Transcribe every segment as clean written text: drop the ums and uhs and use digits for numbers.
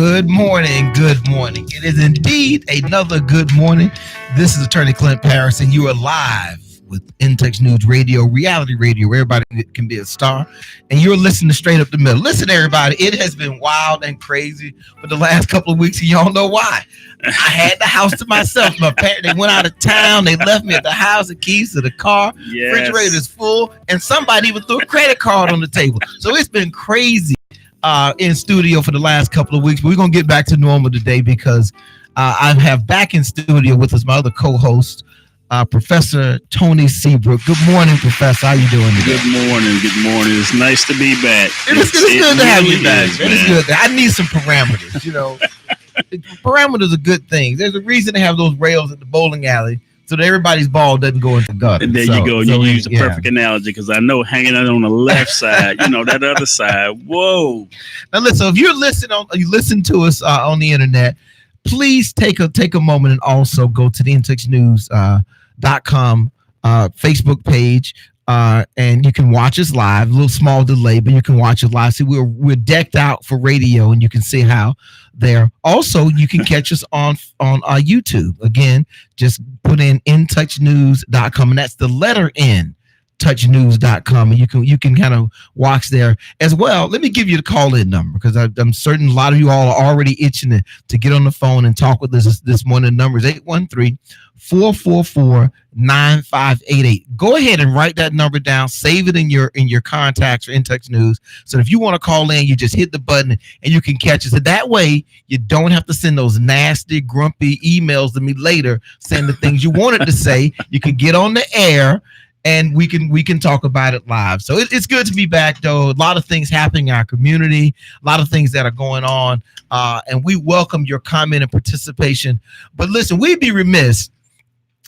Good morning. Good morning. It is indeed another good morning. This is Attorney Clint Paris, and you are live with In-Touch News Radio, reality radio, where everybody can be a star. And you're listening to Straight Up the Middle. Listen, everybody, it has been wild and crazy for the last couple of weeks, and y'all know why. I had the house to myself. My parents, they went out of town. They left me at the house, the keys to the car. Yes. Refrigerator is full, and somebody even threw a credit card on the table. So it's been crazy in studio for the last couple of weeks. But we're going to get back to normal today because I have back in studio with us my other co-host, Professor Tony Seabrook. Good morning, Professor. How you doing today? Good morning. Good morning. It's nice to be back. It's good to have you back. It is good. I need some parameters, you know. Parameters are good things. There's a reason to have those rails at the bowling alley so that everybody's ball doesn't go into the gutter. And there you go. You use the perfect analogy because I know hanging out on the left side, that other side. Whoa. Now listen, if you listen to us on the internet, please take a moment and also go to the IntouchNews.com Facebook page. And you can watch us live. A little small delay, but you can watch it live. See, we're decked out for radio, and you can see how there. Also, you can catch us on YouTube. Again, just put in IntouchNews.com, and that's the letter N, touchnews.com, and you can kind of watch there as well. Let me give you the call-in number because I'm certain a lot of you all are already itching to get on the phone and talk with us this morning. The number is 813-444-9588. Go ahead and write that number down. Save it in your contacts or In Touch News. So if you want to call in, you just hit the button and you can catch us. And that way, you don't have to send those nasty, grumpy emails to me later saying the things you wanted to say. You can get on the air and we can talk about it live. So it's good to be back, though. A lot of things happening in our community, a lot of things that are going on, and we welcome your comment and participation. But listen, we'd be remiss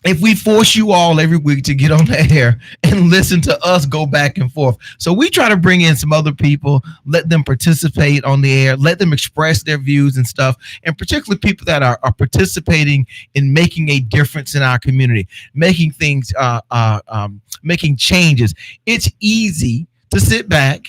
if we force you all every week to get on the air and listen to us go back and forth. So we try to bring in some other people, let them participate on the air, let them express their views and stuff, and particularly people that are participating in making a difference in our community, making things, making changes. It's easy to sit back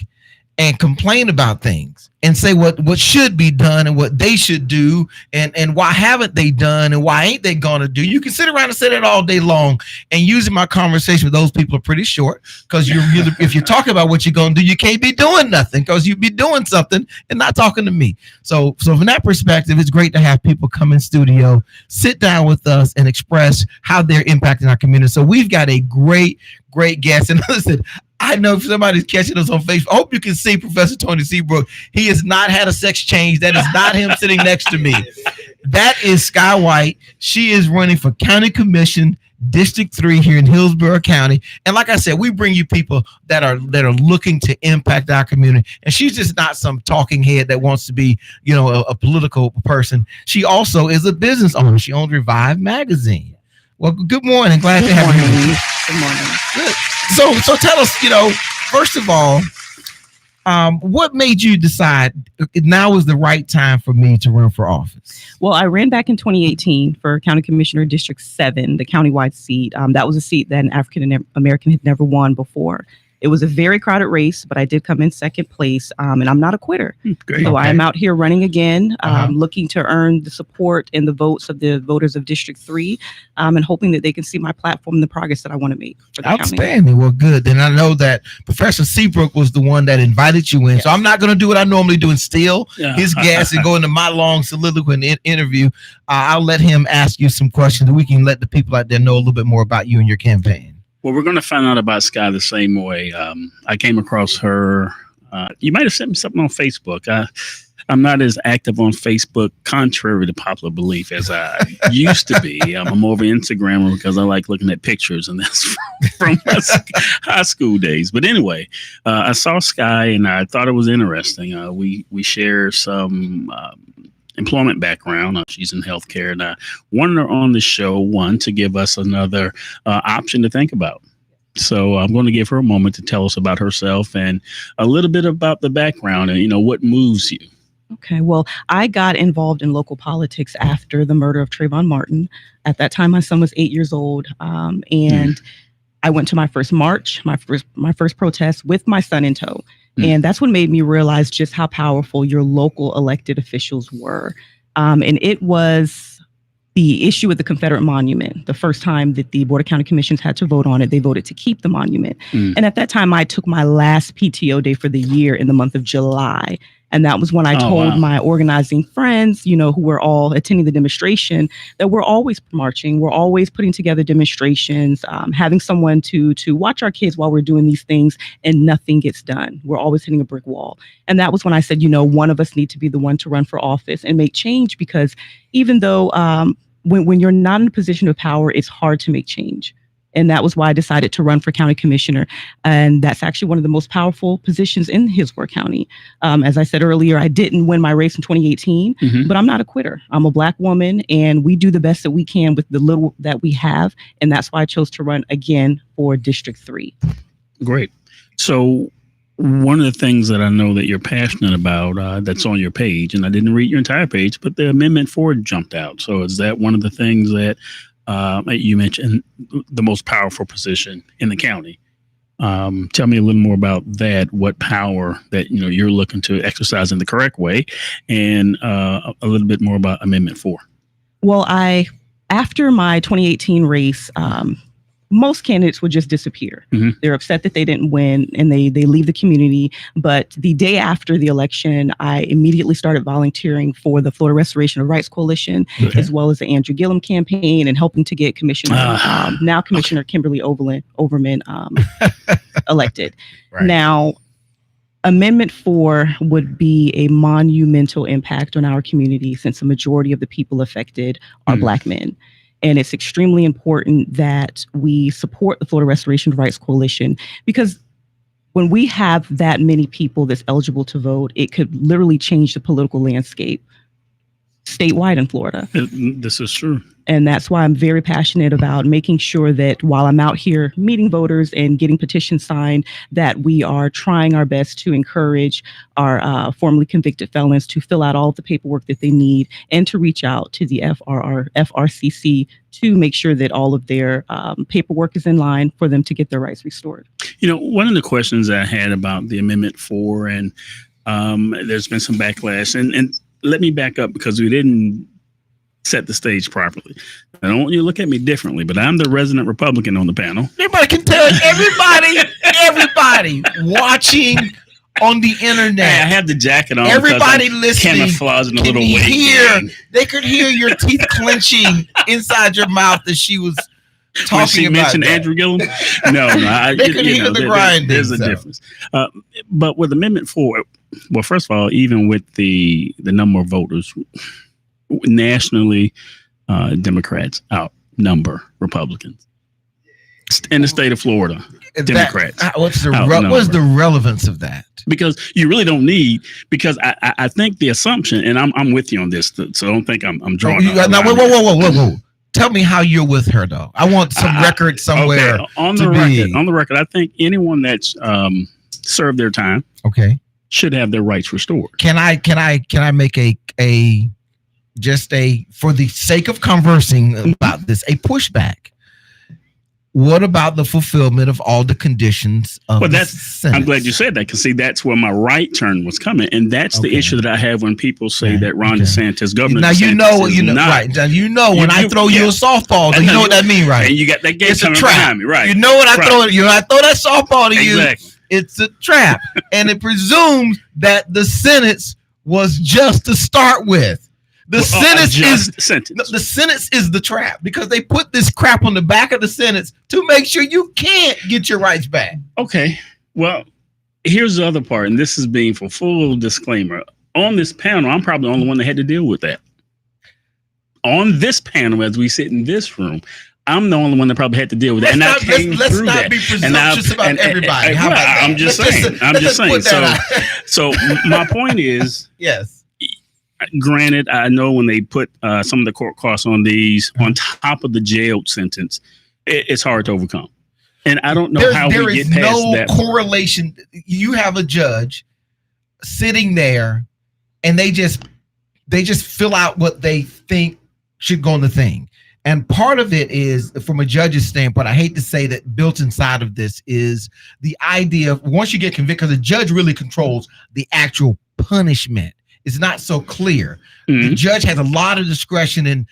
and complain about things and say what should be done and what they should do and why haven't they done and why ain't they gonna do. You can sit around and say that all day long, and usually my conversation with those people are pretty short because if you're talking about what you're gonna do, you can't be doing nothing because you'd be doing something and not talking to me. So from that perspective, it's great to have people come in studio, sit down with us and express how they're impacting our community. So we've got a great guest. And listen, I know if somebody's catching us on Facebook, I hope you can see Professor Tony Seabrook. He has not had a sex change. That is not him sitting next to me. That is Sky White. She is running for County Commission, District 3 here in Hillsborough County. And like I said, we bring you people that are looking to impact our community. And she's just not some talking head that wants to be, a political person. She also is a business owner. She owns Revive Magazine. Well, good morning. Glad to have you. Good morning. Good. So tell us, first of all, what made you decide now is the right time for me to run for office? Well, I ran back in 2018 for County Commissioner District 7, the countywide seat. That was a seat that an African American had never won before. It was a very crowded race, but I did come in second place, and I'm not a quitter. Great. So Okay. I am out here running again, looking to earn the support and the votes of the voters of District 3, and hoping that they can see my platform and the progress that I want to make for the Outstanding. county. Well, good. Then I know that Professor Seabrook was the one that invited you in. Yes. So I'm not going to do what I normally do and steal his gas and go into my long soliloquy and interview. I'll let him ask you some questions. We can let the people out there know a little bit more about you and your campaign. Well, we're going to find out about Sky the same way. I came across her. You might have sent me something on Facebook. I'm not as active on Facebook, contrary to popular belief, as I used to be. I'm more of an Instagrammer because I like looking at pictures, and that's from my high school days. But anyway, I saw Sky, and I thought it was interesting. We share some employment background. She's in healthcare, and I wanted her on the show, to give us another option to think about. So I'm going to give her a moment to tell us about herself and a little bit about the background and, what moves you. Okay, well, I got involved in local politics after the murder of Trayvon Martin. At that time, my son was 8 years old, and I went to my first march, my first protest with my son in tow. And that's what made me realize just how powerful your local elected officials were. And it was the issue with the Confederate monument. The first time that the Board of County Commissions had to vote on it, they voted to keep the monument. And at that time, I took my last PTO day for the year in the month of July. And that was when I told my organizing friends, you know, who were all attending the demonstration, that we're always marching, we're always putting together demonstrations, having someone to watch our kids while we're doing these things, and nothing gets done. We're always hitting a brick wall. And that was when I said, you know, one of us need to be the one to run for office and make change, because even though when you're not in a position of power, it's hard to make change. And that was why I decided to run for county commissioner. And that's actually one of the most powerful positions in Hillsborough County. As I said earlier, I didn't win my race in 2018, but I'm not a quitter. I'm a Black woman, and we do the best that we can with the little that we have. And that's why I chose to run again for District 3. Great. So one of the things that I know that you're passionate about that's on your page, and I didn't read your entire page, but the Amendment 4 jumped out. So is that one of the things that you mentioned, the most powerful position in the county? Tell me a little more about that. What power that you're looking to exercise in the correct way, and a little bit more about Amendment 4. Well, after my 2018 race, most candidates would just disappear. They're upset that they didn't win, and they leave the community. But the day after the election, I immediately started volunteering for the Florida Restoration of Rights Coalition, as well as the Andrew Gillum campaign, and helping to get now Commissioner Kimberly Overman elected. Right. Now, Amendment 4 would be a monumental impact on our community, since the majority of the people affected are Black men. And it's extremely important that we support the Florida Restoration of Rights Coalition, because when we have that many people that's eligible to vote, it could literally change the political landscape statewide in Florida. This is true. And that's why I'm very passionate about making sure that while I'm out here meeting voters and getting petitions signed, that we are trying our best to encourage our formerly convicted felons to fill out all of the paperwork that they need, and to reach out to the FRCC to make sure that all of their paperwork is in line for them to get their rights restored. One of the questions I had about the Amendment 4, and there's been some backlash, and let me back up, because we didn't set the stage properly. I don't want you to look at me differently, but I'm the resident Republican on the panel. Everybody can tell. Everybody watching on the internet. Hey, I have the jacket on. Everybody listening camouflaging a little weight. They could hear your teeth clenching inside your mouth as she was talking when she about mentioned that. Andrew Gillum. No, they could hear the grinding. There's a difference. But with Amendment 4, well, first of all, even with the number of voters nationally, Democrats outnumber Republicans in the state of Florida. Democrats. What's the relevance of that? Because you really don't need. Because I think the assumption, and I'm with you on this, so don't think I'm drawing. Whoa. Tell me how you're with her, though. I want some record somewhere. Okay. On the record, I think anyone that's served their time, should have their rights restored. Can I make a for the sake of conversing about this, a pushback? What about the fulfillment of all the conditions of the Senate? I'm glad you said that, because see, that's where my right turn was coming, and that's the issue that I have when people say that Ron DeSantis, Governor DeSantis, right? Now when I throw you a softball, you know what that means, right? And you got that game coming behind me, right? You know what I throw? I throw that softball to you. It's a trap, and it presumes that the sentence was just to start with. The sentence is the trap, because they put this crap on the back of the sentence to make sure you can't get your rights back. Okay. Well, here's the other part, and this is being for full disclaimer. On this panel, I'm probably the only one that had to deal with that. On this panel, as we sit in this room, I'm the only one that probably had to deal with that. Let's not be presumptuous about everybody. How about that? I'm just saying. So my point is, yes. Granted, I know when they put some of the court costs on these on top of the jail sentence, it's hard to overcome. And I don't know how we get past that. There is no correlation. You have a judge sitting there, and they just fill out what they think should go on the thing. And part of it is, from a judge's standpoint, I hate to say that built inside of this is the idea of once you get convicted, because the judge really controls the actual punishment. It's not so clear. The judge has a lot of discretion and,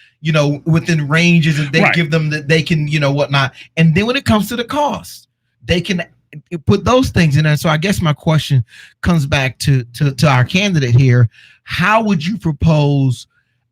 within ranges, and they give them that they can, whatnot. And then when it comes to the cost, they can put those things in there. So I guess my question comes back to our candidate here. How would you propose,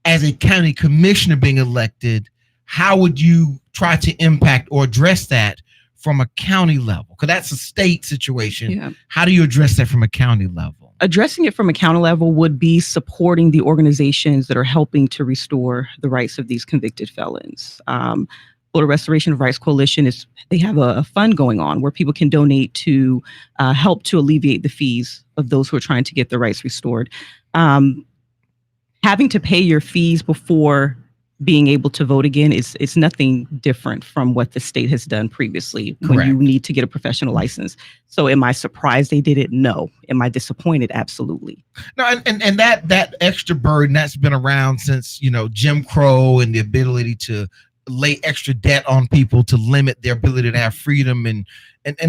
as a county commissioner being elected, how would you try to impact or address that from a county level? Because that's a state situation. Yeah. How do you address that from a county level? Addressing it from a county level would be supporting the organizations that are helping to restore the rights of these convicted felons. Florida Restoration of Rights Coalition they have a fund going on where people can donate to help to alleviate the fees of those who are trying to get their rights restored. Having to pay your fees before being able to vote again it's nothing different from what the state has done previously. Correct. When you need to get a professional license. So am I surprised they did it? No. Am I disappointed? Absolutely. No, and that extra burden that's been around since Jim Crow, and the ability to lay extra debt on people to limit their ability to have freedom, and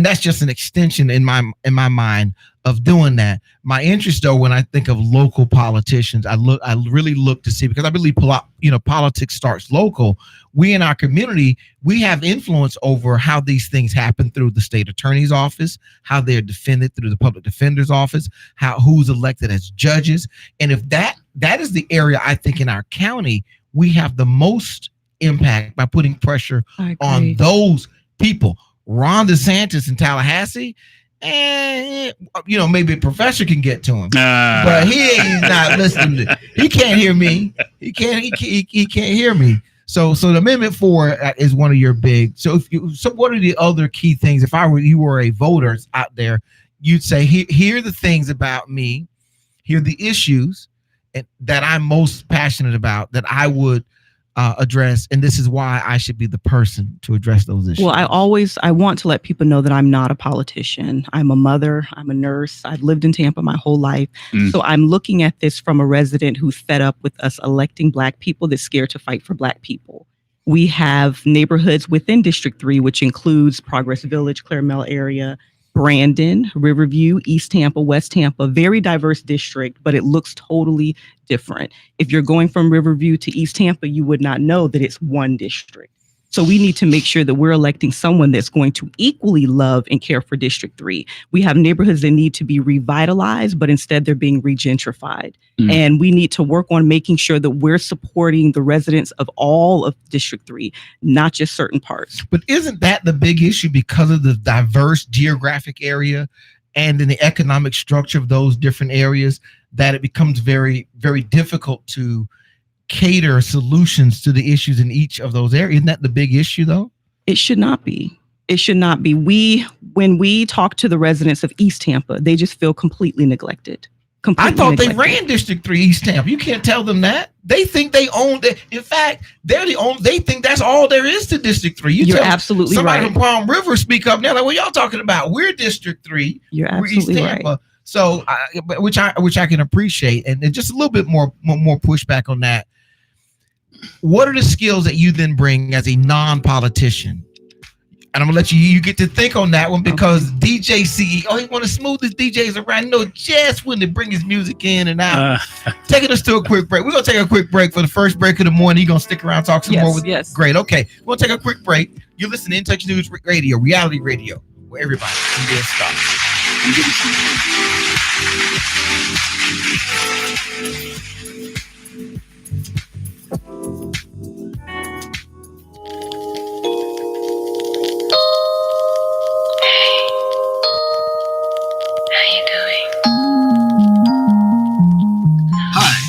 that's just an extension in my mind of doing that. My interest, though, when I think of local politicians, I really look to see, because I believe politics starts local. We in our community, we have influence over how these things happen through the state attorney's office, how they're defended through the public defender's office, who's elected as judges. And if that is the area, I think, in our county, we have the most impact by putting pressure on those people. Ron DeSantis in Tallahassee, maybe a professor can get to him, but he's not listening. He can't hear me. He can't hear me. So the Amendment 4 is one of your big. So what are the other key things? If you were a voter out there, you'd say, here are the things about me. Here are the issues that I'm most passionate about that I would address, and this is why I should be the person to address those issues. Well, I want to let people know that I'm not a politician. I'm a mother. I'm a nurse. I've lived in Tampa my whole life. So I'm looking at this from a resident who's fed up with us electing Black people that's scared to fight for Black people. We have neighborhoods within District 3, which includes Progress Village, Claremont area, Brandon, Riverview, East Tampa, West Tampa, very diverse district, but it looks totally different. If you're going from Riverview to East Tampa, you would not know that it's one district. So we need to make sure that we're electing someone that's going to equally love and care for District 3. We have neighborhoods that need to be revitalized, but instead they're being regentrified. And we need to work on making sure that we're supporting the residents of all of District 3, not just certain parts. But isn't that the big issue because of the diverse geographic area and in the economic structure of those different areas, that it becomes very, very difficult to cater solutions to the issues in each of those areas? Isn't that the big issue, though? It should not be. It should not be. When we talk to the residents of East Tampa, they just feel completely neglected. I thought they ran District 3 East Tampa. You can't tell them that. They think they own it. In fact, they're the only. They think that's all there is to District 3. You're absolutely right. Somebody from Palm River speak up now. Like, what y'all talking about? We're District 3. You're absolutely right. So, which I can appreciate, and just a little bit more pushback on that. What are the skills that you then bring as a non-politician? And I'm gonna let you get to think on that one, because DJ CEO, he one of the smoothest DJs around. Just when to bring his music in and out. Taking us to a quick break. We're gonna take a quick break for the first break of the morning. You're gonna stick around, talk some more with Great. Okay, we're gonna take a quick break. You're listening to In Touch News Radio, reality radio, where everybody can be a star.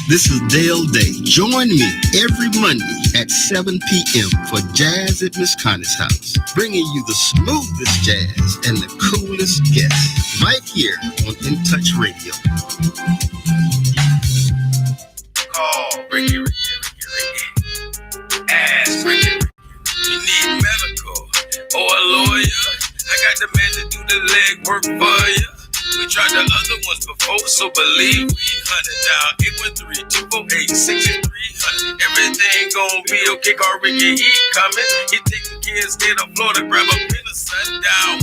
This is Dale Day. Join me every Monday at 7 p.m. for Jazz at Miss Connie's house, bringing you the smoothest jazz and the coolest guests right here on In Touch Radio. Call Ricky. Ask Ricky. You need medical or a lawyer? I got the man to do the legwork for you. We tried the other ones before, so believe we 100 down 813-248-6300. Everything gon' be okay, call Ricky, he coming. He taking care of state of Florida, grab a pin of sundown.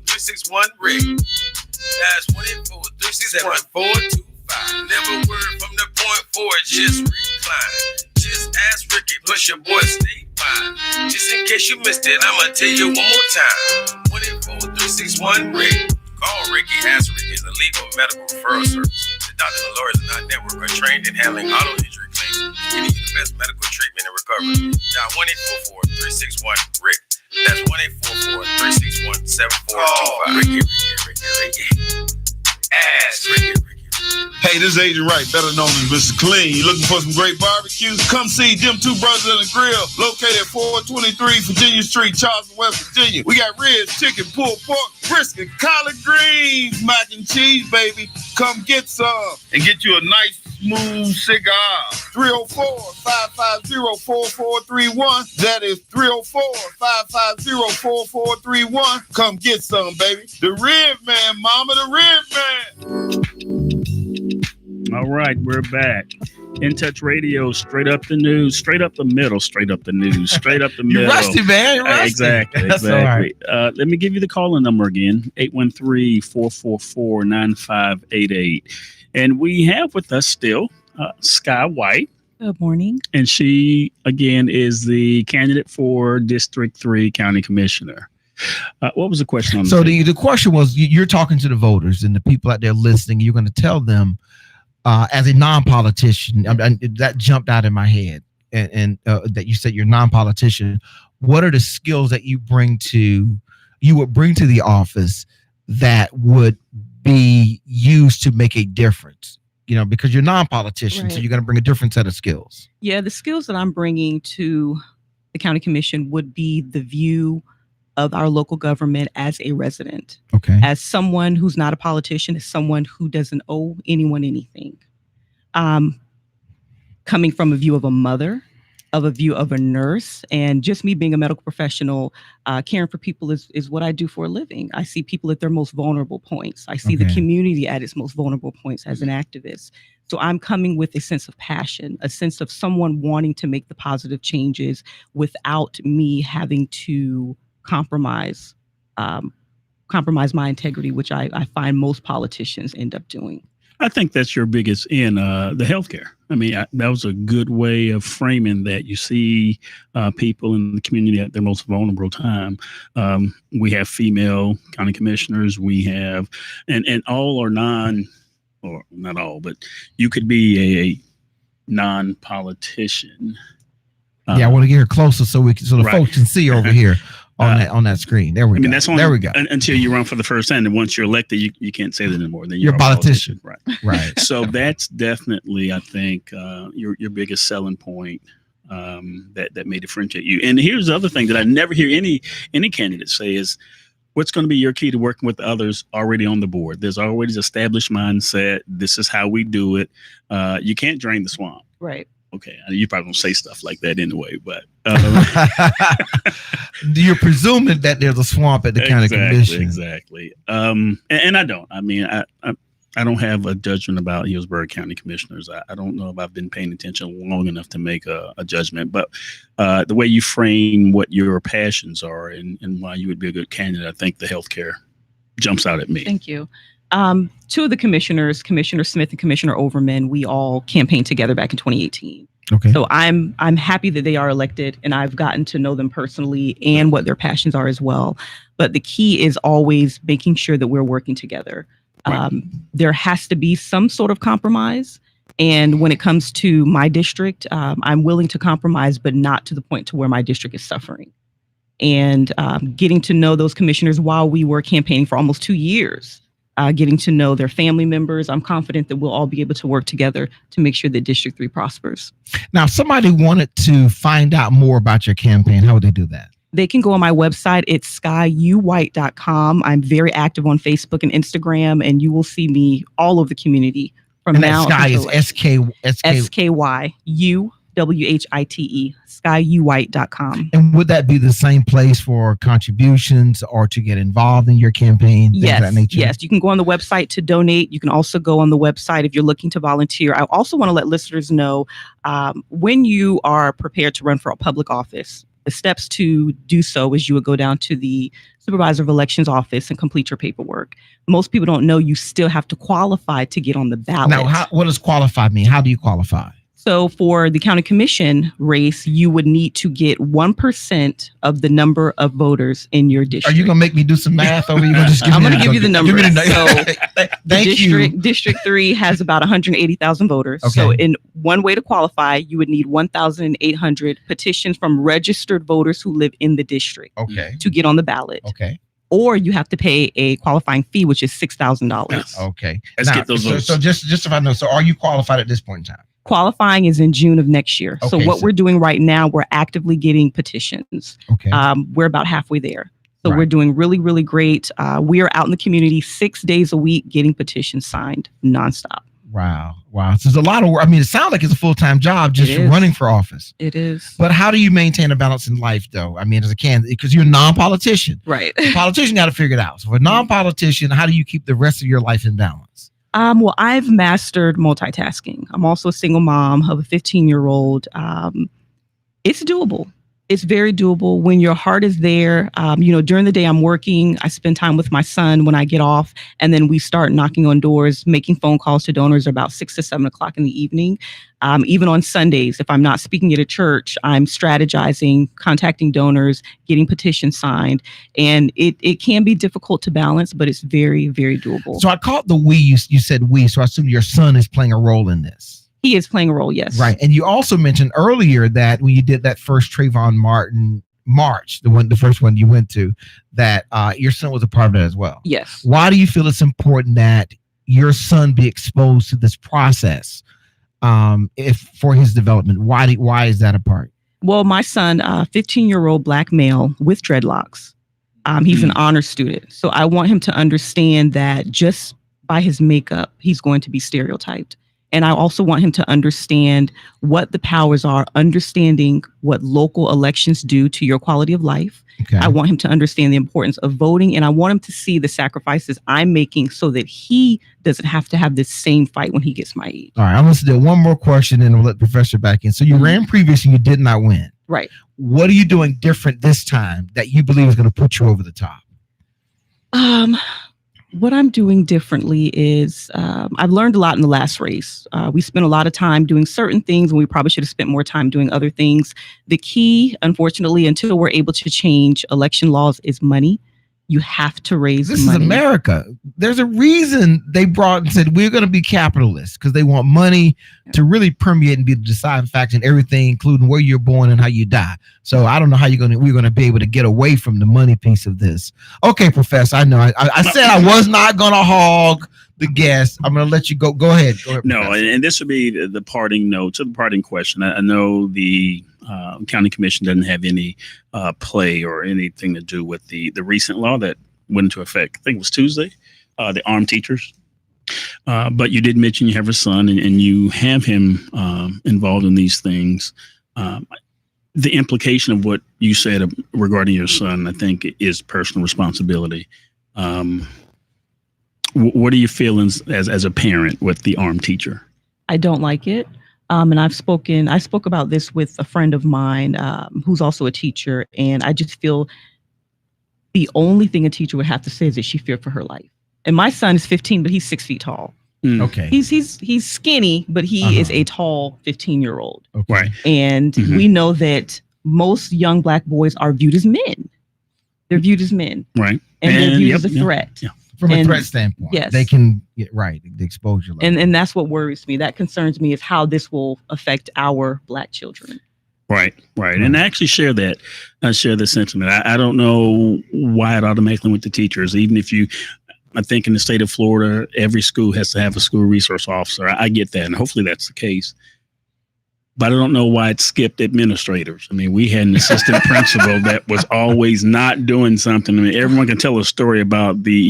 1-800-361-RICK. That's 1-800-361-425. Never word from the point forward, just recline. Just ask Ricky, plus your boy stay fine. Just in case you missed it, I'ma tell you one more time. 1-800-361-RICK. Call Ricky, ask Ricky is a legal medical referral service. The doctors and lawyers in our network are trained in handling auto injury claims, giving you the best medical treatment and recovery. Dial 1-844-361-RICK. That's 1-844-361-7425. Ricky. Ask Ricky. Hey, this is Agent Wright, better known as Mr. Clean. You looking for some great barbecues? Come see them two brothers in the grill, located at 423 Virginia Street, Charleston, West Virginia. We got ribs, chicken, pulled pork, brisket, collard greens, mac and cheese, baby. Come get some and get you a nice, smooth cigar. 304-550-4431. That is 304-550-4431. Come get some, baby. The Rib Man, mama, the Rib Man. All right, we're back. In Touch Radio, straight up the news, straight up the middle, straight up the news, straight up the middle. You're rusty, man. You're rusty. Exactly. That's all right. Let me give you the call-in number again, 813-444-9588. And we have with us still Sky White. Good morning. And she, again, is the candidate for District 3 County Commissioner. What was the question on the question was, you're talking to the voters and the people out there listening. You're going to tell them, as a non-politician, that jumped out in my head, and that you said you're a non-politician. What are the skills that you would bring to the office that would be used to make a difference? You know, because you're non-politician, right. So you're going to bring a different set of skills. Yeah, the skills that I'm bringing to the county commission would be the view of our local government as a resident. Okay. As someone who's not a politician, as someone who doesn't owe anyone anything. Coming from a view of a mother, of a view of a nurse, and just me being a medical professional, caring for people is what I do for a living. I see people at their most vulnerable points. I see the community at its most vulnerable points as an activist. So I'm coming with a sense of passion, a sense of someone wanting to make the positive changes without me having to compromise my integrity, which I find most politicians end up doing. I think that's your biggest in the healthcare. I mean, that was a good way of framing that. You see people in the community at their most vulnerable time. We have female county commissioners. We have, and all are or not all, but you could be a non-politician. I want to get her closer so the folks can see over here. On that screen. There we go. That's there we go. Until you run for the first time, and once you're elected, you can't say that anymore. Then you're a politician. Right. So that's definitely, I think, your biggest selling point that may differentiate you. And here's the other thing that I never hear any candidate say is, what's going to be your key to working with others already on the board? There's always established mindset. This is how we do it. You can't drain the swamp. Right. Okay, you probably don't say stuff like that anyway, but you're presuming that there's a swamp at the county commission. Exactly. And I don't. I mean, I don't have a judgment about Hillsborough County commissioners. I don't know if I've been paying attention long enough to make a judgment, but the way you frame what your passions are and why you would be a good candidate, I think the healthcare jumps out at me. Thank you. Two of the commissioners, Commissioner Smith and Commissioner Overman, we all campaigned together back in 2018. Okay. So I'm happy that they are elected, and I've gotten to know them personally and what their passions are as well. But the key is always making sure that we're working together. Right. There has to be some sort of compromise. And when it comes to my district, I'm willing to compromise, but not to the point to where my district is suffering. And getting to know those commissioners while we were campaigning for almost 2 years. Getting to know their family members. I'm confident that we'll all be able to work together to make sure that District 3 prospers. Now, if somebody wanted to find out more about your campaign, how would they do that? They can go on my website. It's skyuwhite.com. I'm very active on Facebook and Instagram, and you will see me all over the community from now. Sky is SKY. WHITE, skyuwhite.com. And would that be the same place for contributions or to get involved in your campaign? Things of that nature? Yes. You can go on the website to donate. You can also go on the website if you're looking to volunteer. I also want to let listeners know when you are prepared to run for a public office, the steps to do so is you would go down to the supervisor of elections office and complete your paperwork. Most people don't know you still have to qualify to get on the ballot. Now, what does qualify mean? How do you qualify? So for the county commission race, you would need to get 1% of the number of voters in your district. Are you going to make me do some math or are you going to just give I'm me going to give you the numbers. Thank you. District 3 has about 180,000 voters. Okay. So in one way to qualify, you would need 1,800 petitions from registered voters who live in the district to get on the ballot. Okay. Or you have to pay a qualifying fee, which is $6,000. Okay. Let's get those votes. So just if I know, so are you qualified at this point in time? Qualifying is in June of next year. So what we're doing right now, we're actively getting petitions. Okay. We're about halfway there. So Right. we're doing really, really great. We are out in the community 6 days a week getting petitions signed nonstop. Wow. So there's a lot of work. I mean, it sounds like it's a full-time job just running for office. It is. But how do you maintain a balance in life, though? I mean, as a candidate, because you're a non-politician. Right. The politician got to figure it out. So for a non-politician, how do you keep the rest of your life in balance? Well, I've mastered multitasking. I'm also a single mom of a 15-year-old. It's doable. It's very doable when your heart is there. During the day I'm working, I spend time with my son when I get off, and then we start knocking on doors, making phone calls to donors about 6 to 7 o'clock in the evening. Even on Sundays, if I'm not speaking at a church, I'm strategizing, contacting donors, getting petitions signed. And it can be difficult to balance, but it's very, very doable. So I caught the we, you said we, so I assume your son is playing a role in this. He is playing a role, yes. Right. And you also mentioned earlier that when you did that first Trayvon Martin march, the first one you went to, that your son was a part of that as well. Yes. Why do you feel it's important that your son be exposed to this process for his development? Why is that a part? Well, my son, 15-year-old black male with dreadlocks, he's an honor student. So I want him to understand that just by his makeup, he's going to be stereotyped. And I also want him to understand what the powers are, understanding what local elections do to your quality of life. Okay. I want him to understand the importance of voting, and I want him to see the sacrifices I'm making so that he doesn't have to have this same fight when he gets my age. All right, I'm going to do one more question and we'll let the professor back in. So you ran previously, you did not win. Right. What are you doing different this time that you believe is going to put you over the top? What I'm doing differently is I've learned a lot in the last race. We spent a lot of time doing certain things, and we probably should have spent more time doing other things. The key, unfortunately, until we're able to change election laws, is money. You have to raise money. This is America. There's a reason they brought and said we're going to be capitalists, because they want money to really permeate and be the deciding factor in everything, including where you're born and how you die. So I don't know how we're going to be able to get away from the money piece of this. Okay, Professor, I know. I said I was not going to hog the guest. I'm going to let you go. Go ahead. No, Professor. and this would be the parting note to the parting question. I know the county commission doesn't have any play or anything to do with the recent law that went into effect. I think it was Tuesday, the armed teachers. But you did mention you have a son and you have him involved in these things. The implication of what you said regarding your son, I think, is personal responsibility. What are your feelings as a parent with the armed teacher? I don't like it. And I spoke about this with a friend of mine who's also a teacher. And I just feel the only thing a teacher would have to say is that she feared for her life. And my son is 15, but he's 6 feet tall. Okay. He's skinny, but he is a tall 15-year-old. Okay. Right. And we know that most young black boys are viewed as men. They're viewed as men. Right. And they're viewed as a threat. Yeah. From a threat standpoint, yes. They can get right, the exposure level. And that's what worries me. That concerns me, is how this will affect our black children. Right. And I actually share that. I share the sentiment. I don't know why it automatically went to teachers. Even if I think in the state of Florida, every school has to have a school resource officer. I get that, and hopefully that's the case. but I don't know why it skipped administrators. I mean, we had an assistant principal that was always not doing something. I mean, everyone can tell a story about they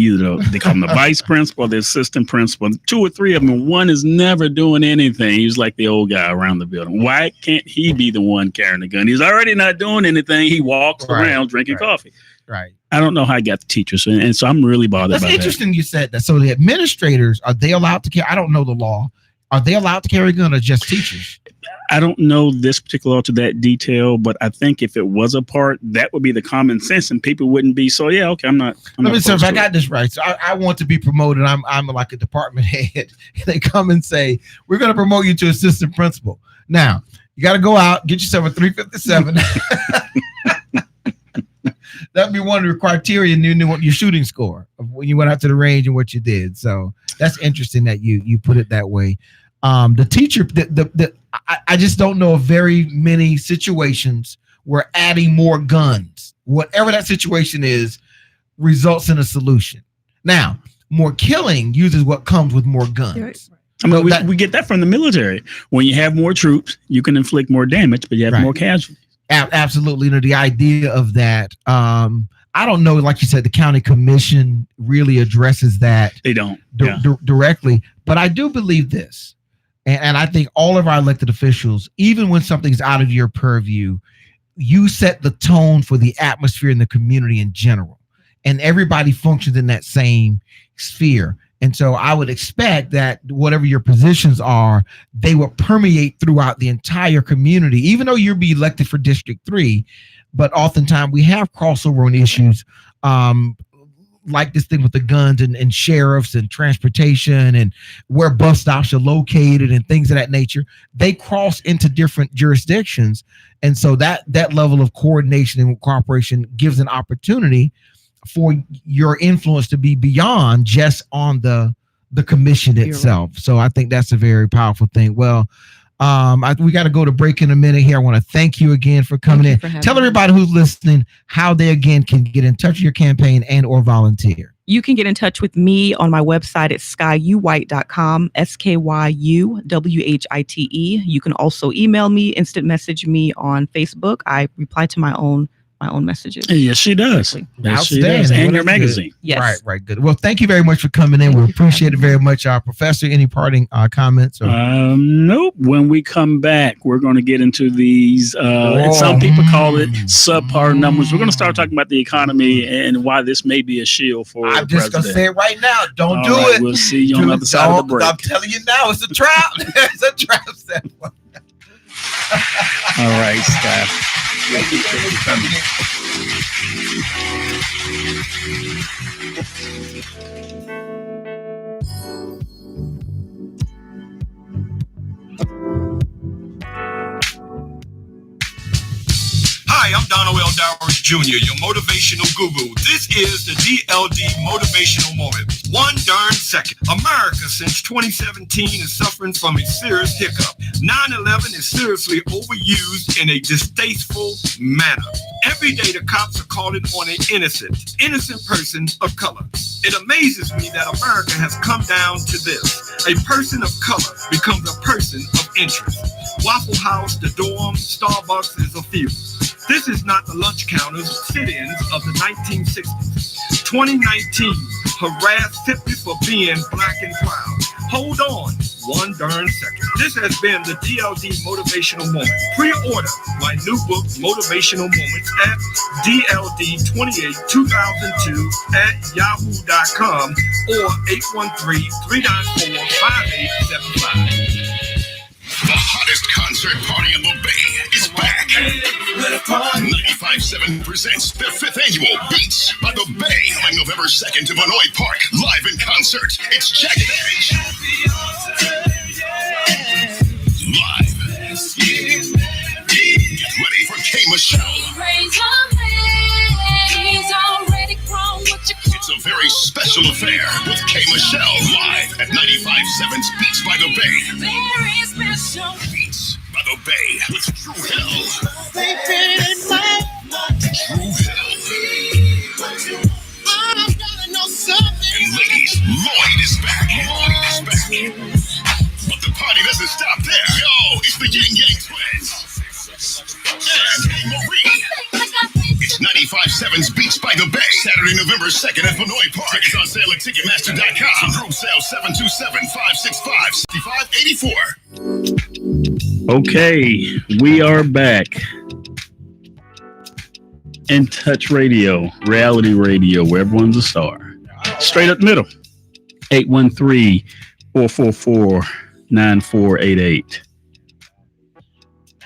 call him the vice principal, the assistant principal, 2 or 3 of them. And one is never doing anything. He's like the old guy around the building. Why can't he be the one carrying the gun? He's already not doing anything. He walks around drinking coffee. Right. I don't know how I got the teachers. And so I'm really bothered That's about that. That's interesting you said that. So the administrators, are they allowed to carry? I don't know the law. Are they allowed to carry a gun or just teachers? I don't know this particular law to that detail, but I think if it was a part, that would be the common sense, and people wouldn't be so. Yeah, okay, I'm not. Let me see if I got this right. So I want to be promoted. I'm like a department head. They come and say, "We're going to promote you to assistant principal." Now you got to go out, get yourself a 357. That'd be one of the criteria. You knew what your shooting score of when you went out to the range and what you did. So that's interesting that you put it that way. The teacher, I just don't know of very many situations where adding more guns, whatever that situation is, results in a solution. Now, more killing uses what comes with more guns. I mean, we get that from the military. When you have more troops, you can inflict more damage, but you have more casualties. Absolutely. You know, the idea of that, I don't know, like you said, the county commission really addresses that. They don't directly, but I do believe this. And I think all of our elected officials, even when something's out of your purview, you set the tone for the atmosphere in the community in general. And everybody functions in that same sphere. And so I would expect that whatever your positions are, they will permeate throughout the entire community, even though you'll be elected for District 3. But oftentimes we have crossover on issues like this thing with the guns and sheriffs and transportation and where bus stops are located and things of that nature. They cross into different jurisdictions. And so that level of coordination and cooperation gives an opportunity for your influence to be beyond just on the commission itself. Right. So I think that's a very powerful thing. Well, we got to go to break in a minute here. I want to thank you again for coming in. Tell everybody who's listening how they again can get in touch with your campaign and or volunteer. You can get in touch with me on my website at skyuwhite.com, SKYUWHITE. You can also email me, instant message me on Facebook. I reply to my own messages. Yes, she does. Yes, she does. And your magazine. Yes. Right. Good. Well, thank you very much for coming in. We appreciate it very much. Professor, any parting comments? Nope. When we come back, we're going to get into these, some people call it subpar numbers. We're going to start talking about the economy and why this may be a shield for I'm just going to say it right now. Don't do it. We'll see you on the other side of the break. I'm telling you now, it's a trap. It's a trap. All right, Scott. Thank you for coming Hi, I'm Donald L. Dowers Jr., your motivational guru. This is the DLD Motivational Moment. One darn second. America, since 2017, is suffering from a serious hiccup. 9/11 is seriously overused in a distasteful manner. Every day, the cops are calling on an innocent person of color. It amazes me that America has come down to this. A person of color becomes a person of interest. Waffle House, the dorm, Starbucks is a few. This is not the lunch counters, sit-ins of the 1960s. 2019, harassed simply for being black and proud. Hold on one darn second. This has been the DLD Motivational Moment. Pre-order my new book, Motivational Moments, at DLD282002 at yahoo.com or 813-394-5875. The hottest concert party in the Bay is back. 95.7 presents their 5th annual Beats by the Bay on November 2nd to Vanoy Park. Live in concert, it's Jagged Edge. Live. Get ready for K. Michelle. It's a very special affair with K. Michelle live at 95.7's Beats by the Bay. Beats by the Bay with True Hill. True Hill. And ladies, Lloyd is back. But the party doesn't stop there. Yo, it's the Yin Yang and Hey Marie. It's 95.7's Beats by the Bay. Saturday, November 2nd at Vinoy Park. Tickets on sale at Ticketmaster.com. Group sale 727-565-6584. Okay, we are back. In Touch Radio, reality radio, where everyone's a star. Straight up the middle. 813-444-9488.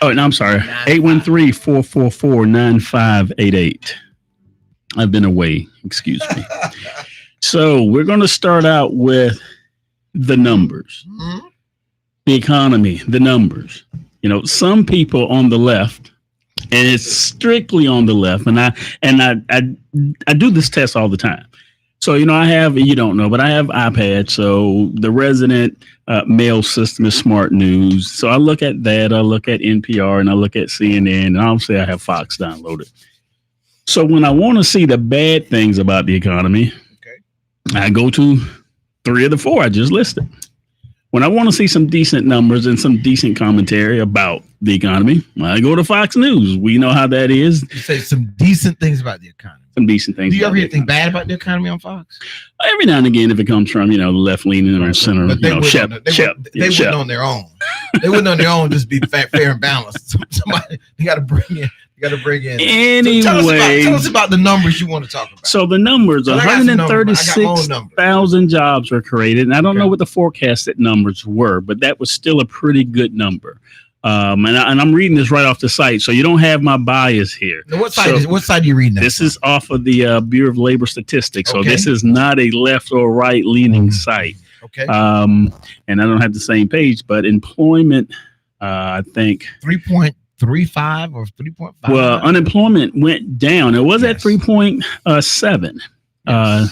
Oh, no, I'm sorry. 813-444-9588. I've been away. Excuse me. So we're going to start out with the numbers. Mm-hmm. The economy, the numbers. You know, some people on the left, and it's strictly on the left, and I do this test all the time. So, you know, I have, you don't know, but I have iPad. So the resident mail system is Smart News. So I look at that. I look at NPR and I look at CNN, and obviously I have Fox downloaded. So when I want to see the bad things about the economy, I go to 3 of the 4 I just listed. When I want to see some decent numbers and some decent commentary about the economy, I go to Fox News. We know how that is. You say some decent things about the economy. Some decent things. Do you ever hear anything bad about the economy on Fox? Every now and again, if it comes from, you know, the left leaning or center, but they wouldn't on their own. They wouldn't on their own just be fair and balanced. Somebody you got to bring in. Anyway, so tell us about the numbers you want to talk about. So the numbers, 136,000 jobs were created, and I don't know what the forecasted numbers were, but that was still a pretty good number. And I'm reading this right off the site, so you don't have my bias here. Now, what side are you reading that This from? is off of the Bureau of Labor Statistics, so this is not a left or right leaning site. Okay. And I don't have the same page, but employment, I think 3.35 or 3.5. Well, unemployment went down. It was at 3.7, and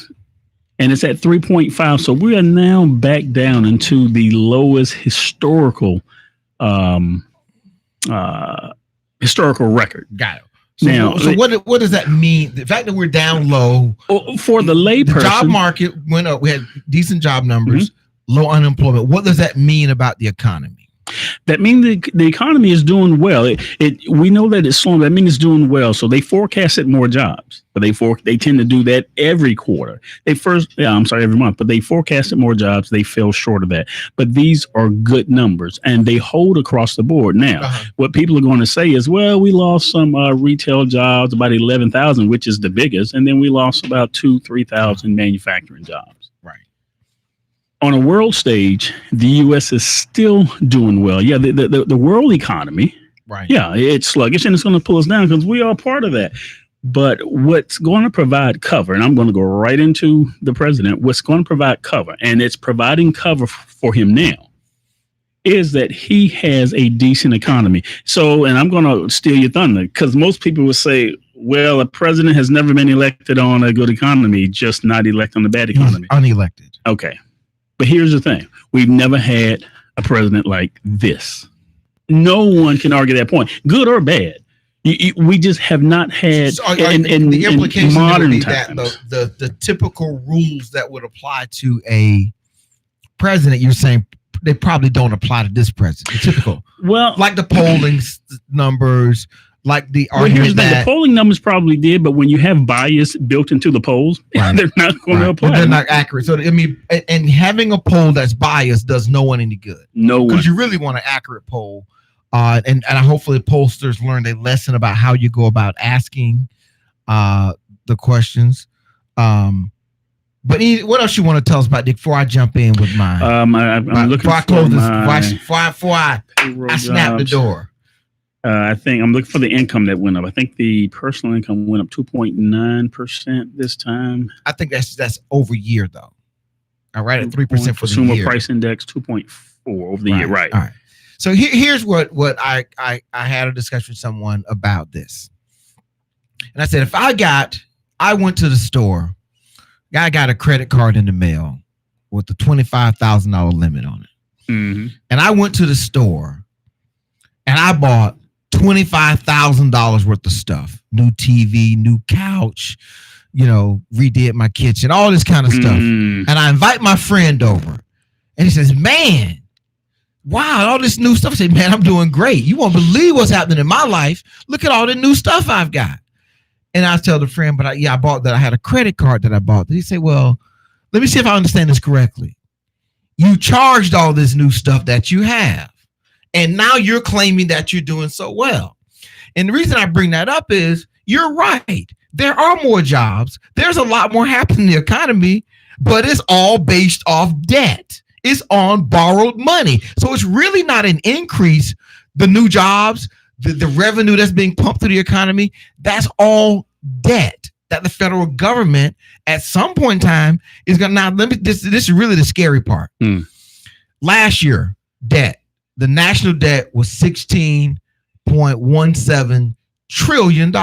it's at 3.5. So we are now back down into the lowest historical record. Got it. So what does that mean? The fact that we're down low for the layperson, the job market went up. We had decent job numbers, low unemployment. What does that mean about the economy? That means the economy is doing well. We know that it's slowing. That means it's doing well. So they forecasted more jobs, but they tend to do that every quarter. Every month, but they forecasted more jobs. They fell short of that. But these are good numbers, and they hold across the board. Now, what people are going to say is, well, we lost some retail jobs, about 11,000, which is the biggest, and then we lost about 3,000 manufacturing jobs. On a world stage, the U.S. is still doing well. Yeah, the world economy, right? Yeah, it's sluggish and it's going to pull us down because we are part of that. But what's going to provide cover, and I'm going to go right into the president, what's going to provide cover, and it's providing cover for him now, is that he has a decent economy. So, and I'm going to steal your thunder because most people will say, well, a president has never been elected on a good economy, just not elected on a bad economy. He's unelected. Okay. But here's the thing. We've never had a president like this. No one can argue that point, good or bad. We just have not had in the implication modern would be times. That the typical rules that would apply to a president, you're saying they probably don't apply to this president. The typical. Well, like the polling numbers, like the argument the polling numbers probably did, but when you have bias built into the polls, they're not going to apply. They're not accurate. So I mean, and having a poll that's biased does no one any good. No one. Because you really want an accurate poll, and hopefully pollsters learned a lesson about how you go about asking the questions. But what else you want to tell us about, Dick, before I jump in with mine? I'm looking before I close this. Before I snap the door. I think I'm looking for the income that went up. I think the personal income went up 2.9% this time. I think that's over year though. All right, at 3% for the year. Consumer price index 2.4 over the year. Right. All right. So here's what I had a discussion with someone about this, and I said if I went to the store, I got a credit card in the mail with a $25,000 limit on it, and I went to the store and I bought $25,000 worth of stuff, new TV, new couch, redid my kitchen, all this kind of stuff. And I invite my friend over and he says, man, wow, all this new stuff. I say, man, I'm doing great. You won't believe what's happening in my life. Look at all the new stuff I've got. And I tell the friend, but I bought that. I had a credit card that I bought. He said, well, let me see if I understand this correctly. You charged all this new stuff that you have, and now you're claiming that you're doing so well. And the reason I bring that up is you're right. There are more jobs. There's a lot more happening in the economy, but it's all based off debt. It's on borrowed money. So it's really not an increase. The new jobs, the revenue that's being pumped through the economy, that's all debt that the federal government at some point in time is going to. Now, this is really the scary part. Last year, debt, the national debt was $16.17 trillion.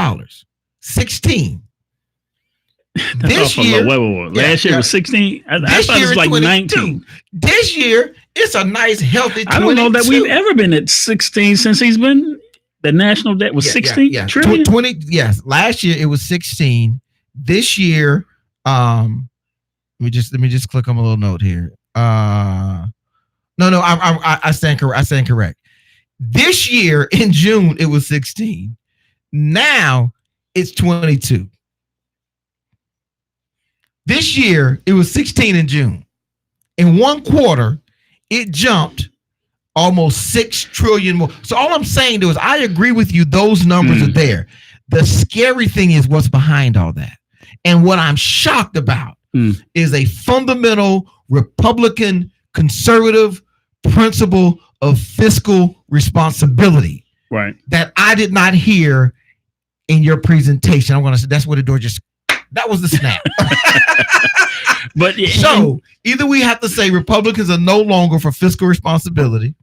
16. This year, wait. Last year was 16. I thought it was like 19. This year, it's a nice, healthy 22. I don't know that we've ever been at 16 since he's been. The national debt was 16 trillion. 20. Yes, last year it was 16. This year, let me just click on a little note here. I stand correct. This year in June it was 16. Now it's 22. This year it was 16 in June. In one quarter, it jumped almost 6 trillion more. So all I'm saying is I agree with you. Those numbers are there. The scary thing is what's behind all that. And what I'm shocked about is a fundamental Republican conservative principle of fiscal responsibility. Right. That I did not hear in your presentation. I'm going to say that's where the door just, that was the snap. But so either we have to say Republicans are no longer for fiscal responsibility,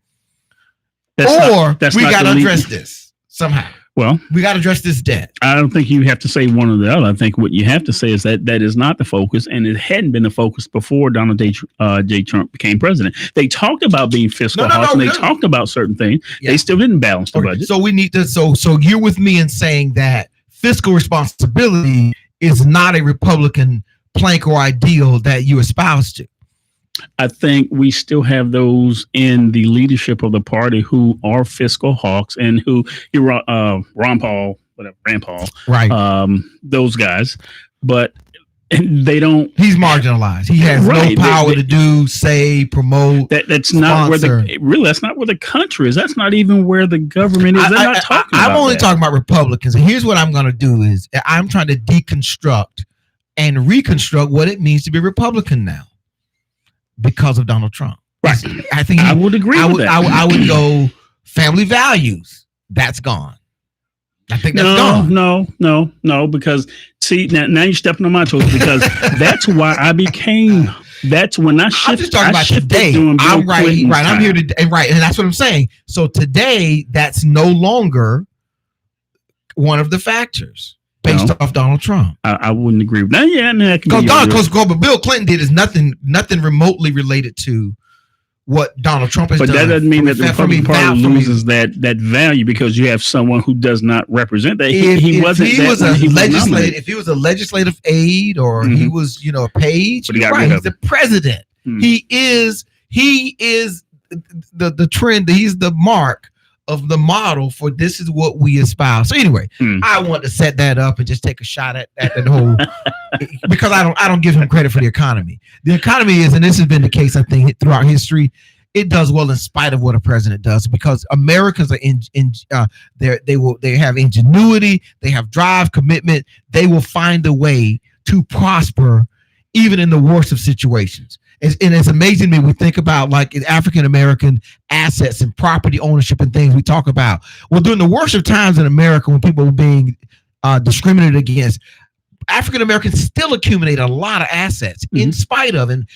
we got to address this somehow. Well, we got to address this debt. I don't think you have to say one or the other. I think what you have to say is that is not the focus, and it hadn't been the focus before Donald J. Trump became president. They talked about being fiscal and they talked about certain things. Yeah. They still didn't balance the budget. So we need to. So you're with me in saying that fiscal responsibility is not a Republican plank or ideal that you espouse to. I think we still have those in the leadership of the party who are fiscal hawks and who Rand Paul, right? Those guys, but they don't. He's marginalized. He has no power to do, say, promote. That's not where that's not where the country is. That's not even where the government is. I'm only talking about Republicans. And here's what I'm going to do is I'm trying to deconstruct and reconstruct what it means to be Republican now. Because of Donald Trump. Right. I think I would agree with that. I would go family values. That's gone. I think that's gone. No, because see, now you're stepping on my toes because that's why I became, that's when I shifted. I'm just talking about today. I'm right. I'm here today. Right. And that's what I'm saying. So today, that's no longer one of the factors. Based off Donald Trump, I wouldn't agree with that. Yeah, because what Bill Clinton did is nothing remotely related to what Donald Trump has done. But that doesn't mean that the Republican Party loses that value because you have someone who does not represent that. If he was a legislative aide or he was, a page, right? He's the president. He is the trend. He's the mark of the model for this is what we espouse. So anyway, I want to set that up and just take a shot at the whole because I don't give him credit for the economy. The economy is, and this has been the case, I think, throughout history, it does well in spite of what a president does because Americans are they have ingenuity, they have drive, commitment, they will find a way to prosper even in the worst of situations. And it's amazing to me. We think about like African-American assets and property ownership and things we talk about. Well, during the worst of times in America, when people were being discriminated against, African-Americans still accumulate a lot of assets in spite of and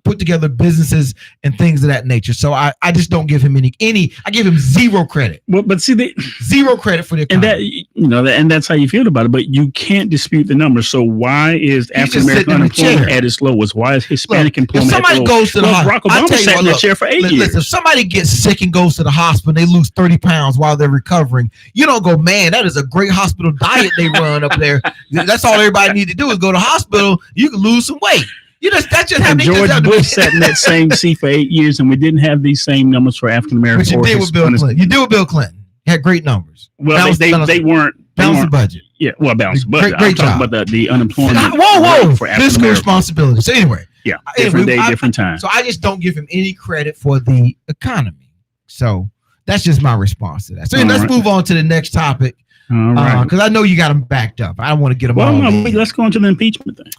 put together businesses and things of that nature. So I just don't give him any. I give him zero credit. Well, but see, zero credit for the economy. And that's how you feel about it. But you can't dispute the numbers. So why is African American unemployment at its lowest? Why is Hispanic employment at its lowest? Goes to the hospital. Barack Obama sat in the chair for 8 years. Listen, if somebody gets sick and goes to the hospital, they lose 30 pounds while they're recovering. You don't go, man, that is a great hospital diet they run up there. That's all everybody need to do is go to the hospital. You can lose some weight. That just And happened. George Bush sat in that same seat for 8 years, and we didn't have these same numbers for African Americans. But you did with Bill Clinton. You did with Bill Clinton. He had great numbers. Well, they weren't balance the budget. Yeah, well, balance the budget. Great I'm job. talking about the unemployment. Whoa! For Fiscal responsibility. So anyway, yeah, different day, different time. So I just don't give him any credit for the economy. So that's just my response to that. So let's move on to the next topic. All right. Because I know you got them backed up. I don't want to get them all. Well, no, let's go into the impeachment thing.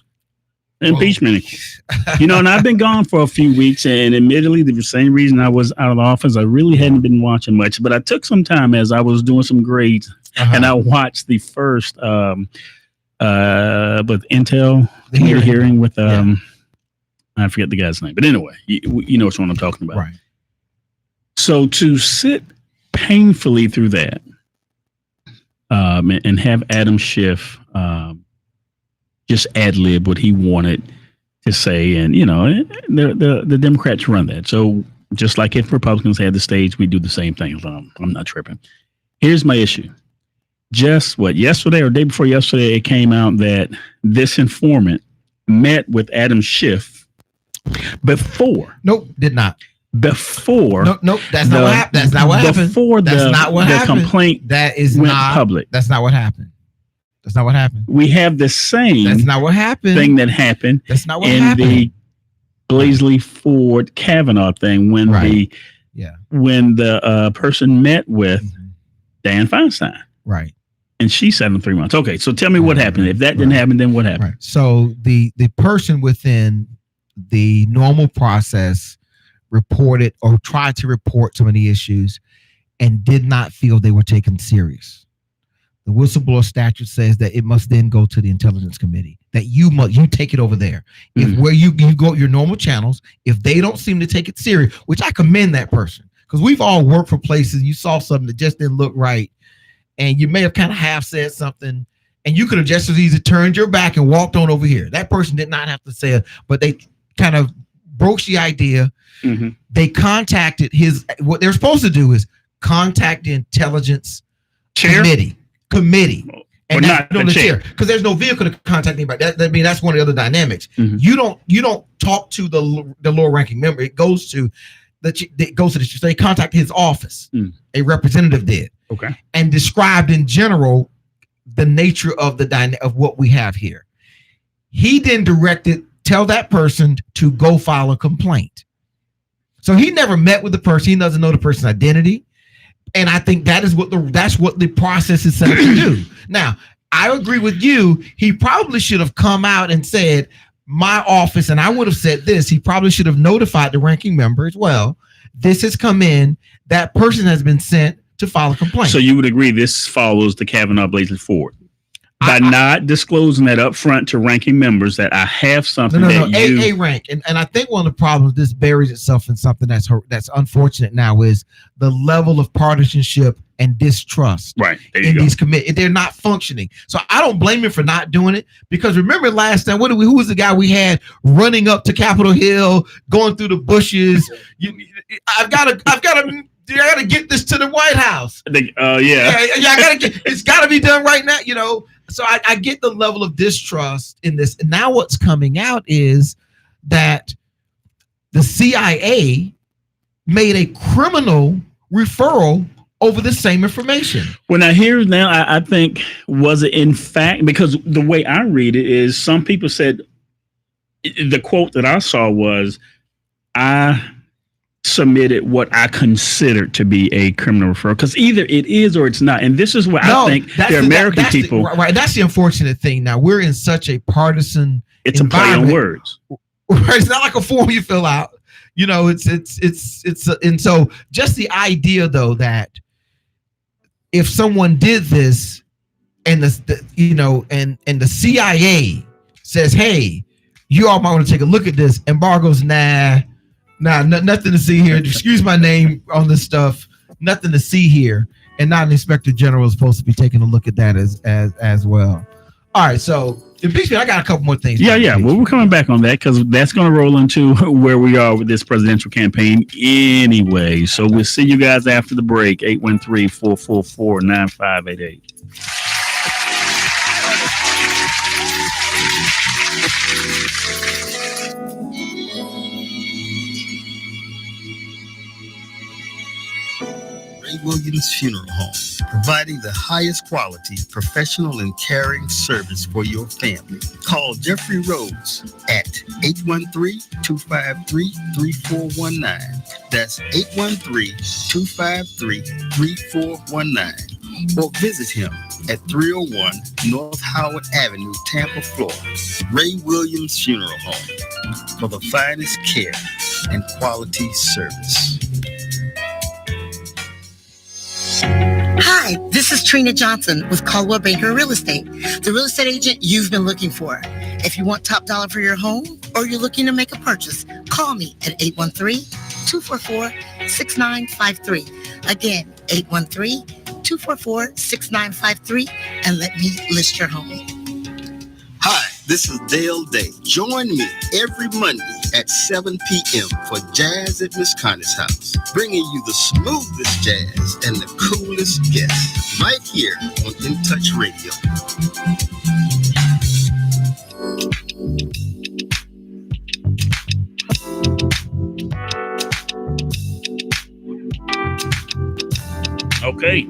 Impeachment. And I've been gone for a few weeks, and admittedly, the same reason I was out of the office, I really hadn't been watching much, but I took some time as I was doing some grades, and I watched the first with Intel hearing with I forget the guy's name, but anyway, you know what I'm talking about. Right. So to sit painfully through that, and have Adam Schiff just ad-lib what he wanted to say, and the Democrats run that. So just like if Republicans had the stage, we do the same thing. I'm not tripping. Here's my issue. Just yesterday or day before yesterday, it came out that this informant met with Adam Schiff before. Nope, did not. Before. Nope, that's not what happened. That's not what happened. Before the complaint that is went not public. That's not what happened. That's not what happened. We have the same. That's not what happened. Thing that happened. That's not what in happened. The Blaisley Ford Kavanaugh thing when the person met with Dan Feinstein. Right. And she sat in 3 months. Okay, so tell me what happened. If that didn't happen, then what happened? Right. So the person within the normal process reported or tried to report some of the issues and did not feel they were taken serious. The whistleblower statute says that it must then go to the Intelligence Committee, that you take it over there. If where you go your normal channels, if they don't seem to take it serious, which I commend that person, because we've all worked for places, you saw something that just didn't look right, and you may have kind of half said something, and you could have just as easily turned your back and walked on over here. That person did not have to say it, but they kind of broached the idea. They contacted what they're supposed to do is contact the Intelligence Committee, and not on the the chair, chair, because there's no vehicle to contact anybody. That's one of the other dynamics. You don't talk to the lower ranking member. It goes to they contact his office. A representative did. Okay. And described in general the nature of of what we have here. He then tell that person to go file a complaint. So he never met with the person. He doesn't know the person's identity. And I think that's what the process is set up to do. Now, I agree with you. He probably should have come out and said, my office, and I would have said this, he probably should have notified the ranking member as well. This has come in. That person has been sent to file a complaint. So you would agree this follows the Kavanaugh Blaisley Ford? By not disclosing that up front to ranking members that I have something A rank. And I think one of the problems this buries itself in something that's unfortunate now is the level of partisanship and distrust in these committees. They're not functioning. So I don't blame him for not doing it, because remember last time, who was the guy we had running up to Capitol Hill, going through the bushes? I gotta get this to the White House. It's gotta be done right now, So I get the level of distrust in this. And now what's coming out is that the CIA made a criminal referral over the same information. Well, I think, was it in fact, because the way I read it is some people said, the quote that I saw was, I submitted what I considered to be a criminal referral, because either it is or it's not. And this is what I think the American people. Right. That's the unfortunate thing. Now we're in such a partisan. It's a play on words. It's not like a form you fill out. And so just the idea though, that if someone did this and the CIA says, hey, you all might want to take a look at this, and Barr goes, nothing to see here. Excuse my name on this stuff. Nothing to see here. And not an inspector general is supposed to be taking a look at that as well. All right. So impeachment, I got a couple more things. Yeah. Well, we're coming back on that because that's going to roll into where we are with this presidential campaign anyway. So we'll see you guys after the break. 813-444-9588. Ray Williams Funeral Home, providing the highest quality, professional, and caring service for your family. Call Jeffrey Rose at 813-253-3419. That's 813-253-3419. Or visit him at 301 North Howard Avenue, Tampa, Florida. Ray Williams Funeral Home, for the finest care and quality service. Hi, this is Trina Johnson with Caldwell Banker Real Estate, the real estate agent you've been looking for. If you want top dollar for your home or you're looking to make a purchase, call me at 813-244-6953. Again, 813-244-6953, and let me list your home. Hi, this is Dale Day. Join me every Monday at 7 p.m. for Jazz at Miss Connie's house, bringing you the smoothest jazz and the coolest guests right here on In Touch Radio. Okay.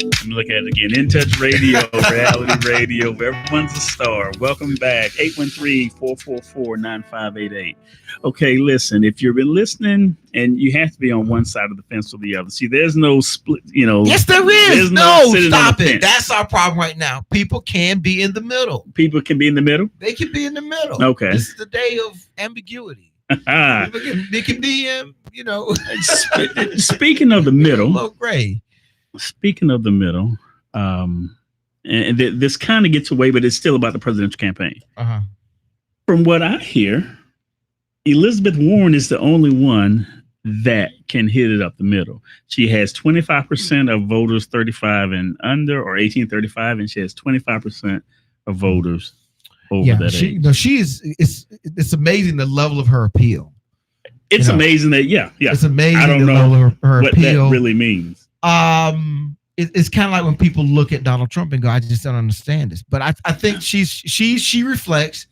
Let me look at it again. In Touch Radio, reality radio, where everyone's a star. Welcome back. 813-444-9588. Okay, listen, if you've been listening, and you have to be on one side of the fence or the other. See, there's no split, Yes, there is. There's No, sitting stop on the it. fence. That's our problem right now. People can be in the middle. People can be in the middle? They can be in the middle. Okay. This is the day of ambiguity. It can be, Speaking of the middle, low gray. Speaking of the middle, and this kind of gets away, but it's still about the presidential campaign. Uh-huh. From what I hear, Elizabeth Warren is the only one that can hit it up the middle. She has 25% of voters 35 and under, or 18-35, and she has 25% of voters over that age. It's amazing the level of her appeal. It's amazing that, It's amazing I don't the know level of her what appeal. that really means. It's kind of like when people look at Donald Trump and go, I just don't understand this. But I think she reflects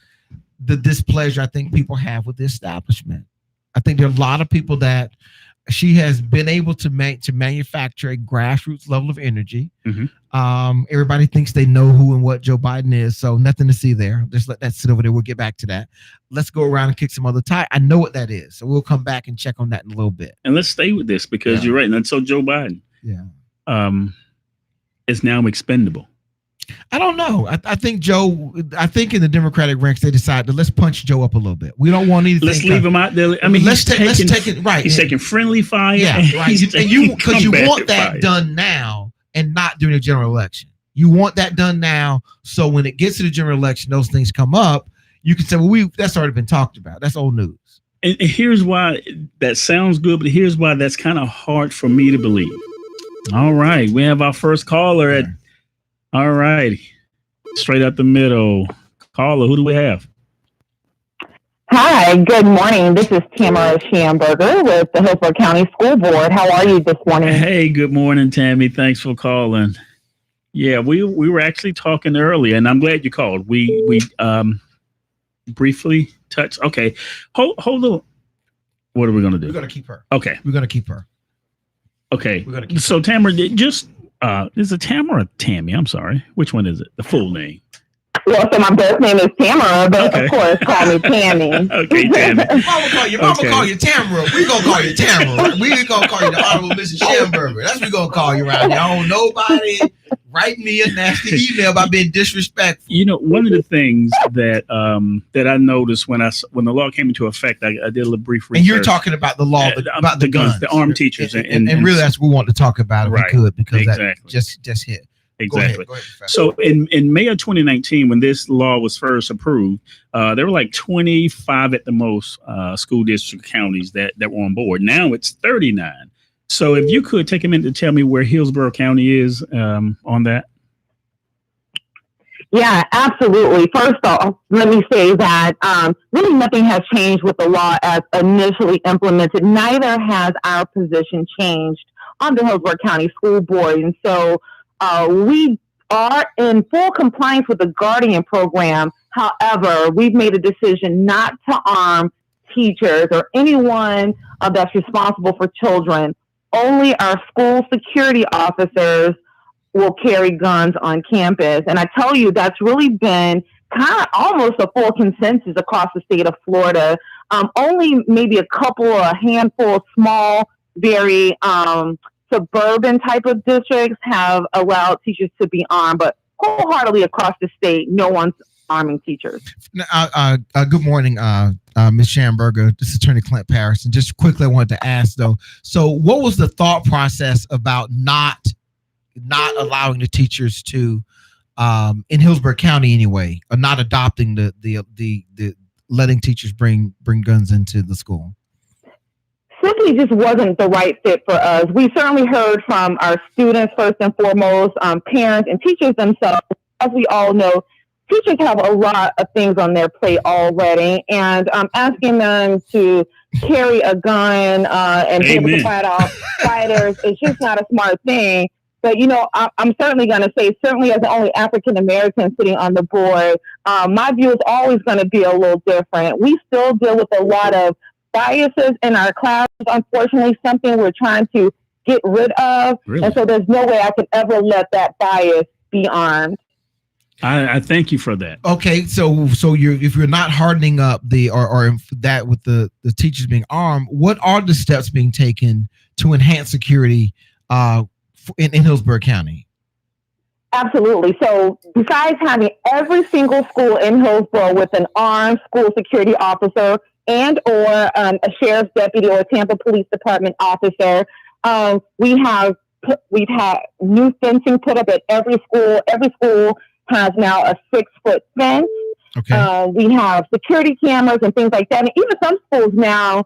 the displeasure I think people have with the establishment. I think there are a lot of people that she has been able to manufacture a grassroots level of energy. Mm-hmm. Everybody thinks they know who and what Joe Biden is, so nothing to see there. Just let that sit over there. We'll get back to that. Let's go around and kick some other tie. I know what that is, so we'll come back and check on that in a little bit. And let's stay with this because you're right. And so Joe Biden, is now expendable. I don't know. I think in the Democratic ranks they decided let's punch Joe up a little bit. We don't want anything. Let's leave him out there. I mean, let's take it right. He's taking friendly fire. Yeah, right. And you want that fire done now and not during the general election. You want that done now, so when it gets to the general election, those things come up. You can say, well, that's already been talked about. That's old news. And here's why that sounds good, but here's why that's kind of hard for me to believe. All right, we have our first caller at. All right, straight up the middle. Caller, who do we have? Hi, good morning. This is Tamara Schamberger with the Hillsborough County School Board. How are you this morning? Hey, good morning, Tammy. Thanks for calling. Yeah, we were actually talking earlier, and I'm glad you called. We briefly touched. Okay, hold on. What are we gonna do? We're gonna keep her. Okay, we're gonna keep her. Okay, so Tamara, is it Tamara or Tammy? I'm sorry. Which one is it? The full name? Well, so my birth name is Tamara, but of course, call me Tammy. Okay, Tammy. Mama call you Tamara. We gonna call you Tamara. We ain't gonna call you the Honorable Mrs. Schamberger. That's what we gonna call you around here. I don't nobody write me a nasty email about being disrespectful. One of the things that I noticed when the law came into effect, I did a little brief research. And you're talking about the law about the guns, the armed teachers, and really that's what we want to talk about if we could, because that just hit. Exactly. Go ahead, so in May of 2019, when this law was first approved, there were like 25 at the most school district counties that were on board. Now it's 39. So if you could take a minute to tell me where Hillsborough County is on that. Yeah, absolutely. First off, let me say that really nothing has changed with the law as initially implemented. Neither has our position changed on the Hillsborough County School Board. And so we are in full compliance with the Guardian program. However, we've made a decision not to arm teachers or anyone that's responsible for children only our school security officers will carry guns on campus. And I tell you, that's really been kind of almost a full consensus across the state of Florida. Only maybe a handful, small, very suburban type of districts have allowed teachers to be armed, but wholeheartedly across the state, no one's arming teachers. Good morning, Ms. Schamberger. This is Attorney Clint Patterson. Just quickly, I wanted to ask though. So, what was the thought process about not allowing the teachers to, in Hillsborough County anyway, or not adopting the letting teachers bring guns into the school? Simply just wasn't the right fit for us. We certainly heard from our students first and foremost, parents and teachers themselves. As we all know, teachers have a lot of things on their plate already, and asking them to carry a gun and be able to fight off fighters is just not a smart thing. But, you know, I'm certainly going to say, certainly as the only African-American sitting on the board, my view is always going to be a little different. We still deal with a lot of biases in our classes, unfortunately, something we're trying to get rid of. Really? And so there's no way I could ever let that bias be armed. I thank you for that. Okay, so if you're not hardening up with the teachers being armed, what are the steps being taken to enhance security in Hillsborough County? Absolutely. So besides having every single school in Hillsborough with an armed school security officer and or a sheriff's deputy or a Tampa Police Department officer, we've had new fencing put up at every school. Every school has now a 6-foot fence. Okay. We have security cameras and things like that. And even some schools now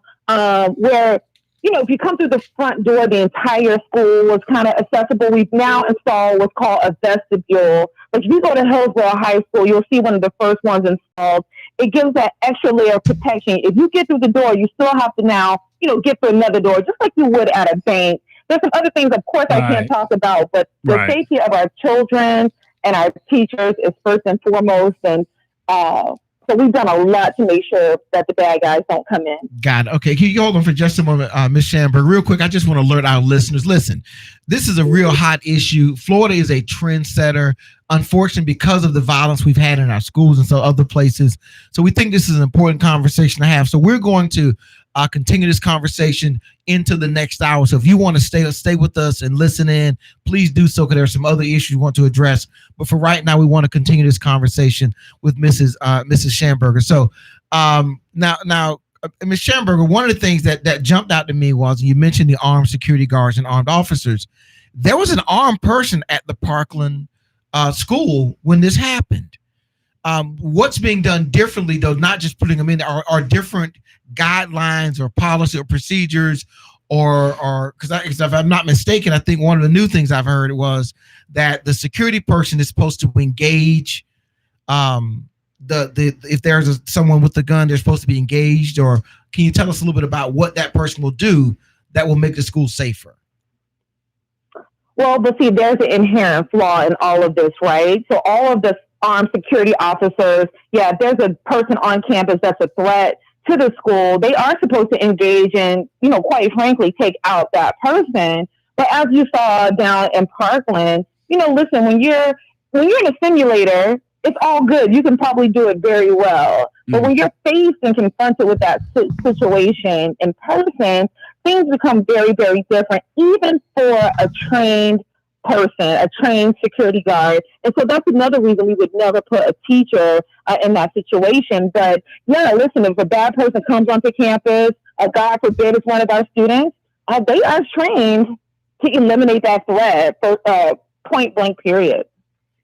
where, you know, if you come through the front door, the entire school is kind of accessible. We've now installed what's called a vestibule. If you go to Hillsborough High School, you'll see one of the first ones installed. It gives that extra layer of protection. If you get through the door, you still have to now, you know, get through another door, just like you would at a bank. There's some other things, of course, I can't talk about, but the safety of our children and our teachers is first and foremost. And so we've done a lot to make sure that the bad guys don't come in. Got it. Okay, can you hold on for just a moment, Ms. Schamberger? Real quick, I just want to alert our listeners. Listen, this is a real hot issue. Florida is a trendsetter, unfortunately, because of the violence we've had in our schools and so other places. So we think this is an important conversation to have. So we're going to continue this conversation into the next hour. So if you want to stay with us and listen in, please do so, because there are some other issues we want to address. But for right now, we want to continue this conversation with Mrs. Schamberger. So now, Ms. Schamberger, one of the things that jumped out to me was, you mentioned the armed security guards and armed officers. There was an armed person at the Parkland school when this happened. What's being done differently, though, not just putting them in, are different guidelines or policy or procedures, or because if I'm not mistaken, I think one of the new things I've heard was that the security person is supposed to engage if there's someone with a gun, they're supposed to be engaged. Or can you tell us a little bit about what that person will do that will make the school safer? Well, but see, there's an inherent flaw in all of this, right? So all of the armed security officers, if there's a person on campus that's a threat to the school, they are supposed to engage and, you know, quite frankly, take out that person. But as you saw down in Parkland, you know, listen, when you're in a simulator, it's all good. You can probably do it very well. But when you're faced and confronted with that situation in person, things become very, very different, even for a trained person, a trained security guard. And so that's another reason we would never put a teacher in that situation. But listen, if a bad person comes onto campus, God forbid it's one of our students, they are trained to eliminate that threat for point blank period.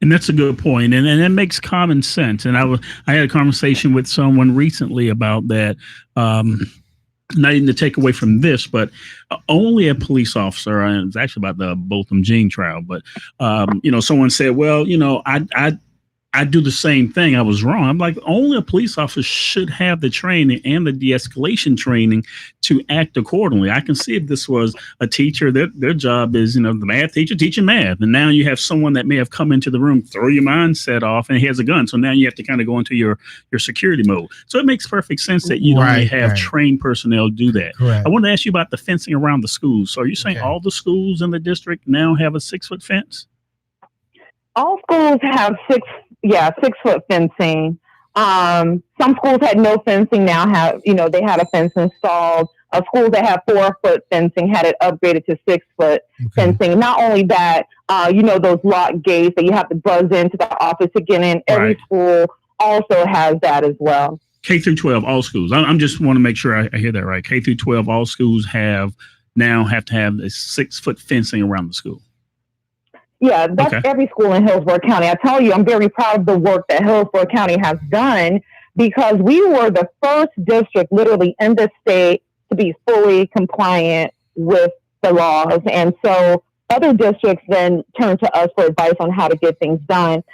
And that's a good point. And that makes common sense. And I had a conversation with someone recently about that. Not even to take away from this, but only a police officer, and it's actually about the Botham Jean trial, but, you know, someone said, well, you know, I do the same thing. I was wrong. I'm like, only a police officer should have the training and the de-escalation training to act accordingly. I can see if this was a teacher, their job is, the math teacher teaching math. And now you have someone that may have come into the room, throw your mindset off, and he has a gun. So now you have to kind of go into your security mode. So it makes perfect sense that you only have trained personnel do that. Correct. I want to ask you about the fencing around the schools. So are you saying all the schools in the district now have a 6-foot fence? All schools have 6-foot fencing. Some schools had no fencing, now have, they had a fence installed. Schools that have 4-foot fencing had it upgraded to 6-foot fencing. Not only that, those lock gates that you have to buzz into the office to get in. Every school also has that as well. K through 12, all schools. I'm just want to make sure I hear that right. K through 12, all schools now have to have a 6-foot fencing around the school. Yeah, that's every school in Hillsborough County. I tell you, I'm very proud of the work that Hillsborough County has done, because we were the first district literally in the state to be fully compliant with the laws. And so other districts then turned to us for advice on how to get things done.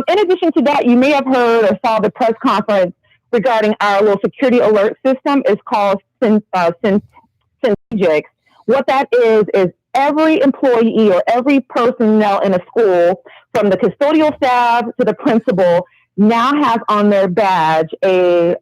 In addition to that, you may have heard or saw the press conference regarding our little security alert system. It's called Syntagix. What that is every employee or every personnel in a school, from the custodial staff to the principal, now has on their badge a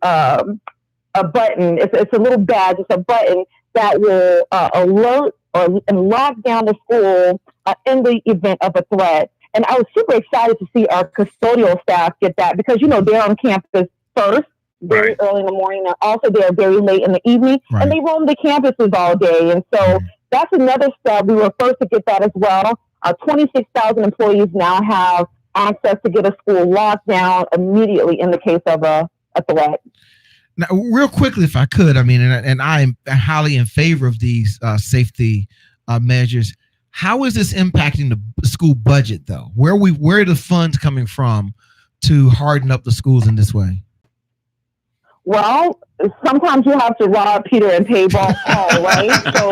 button. It's a little badge. It's a button that will alert and lock down the school in the event of a threat. And I was super excited to see our custodial staff get that, because, they're on campus first, very early in the morning, and also they're very late in the evening, and they roam the campuses all day. And so that's another step. We were first to get that as well. 26,000 employees now have access to get a school locked down immediately in the case of a threat. Now, real quickly, if I could, and I'm highly in favor of these safety measures. How is this impacting the school budget, though? Where are the funds coming from to harden up the schools in this way? Well, sometimes you have to rob Peter and pay Paul, right? So,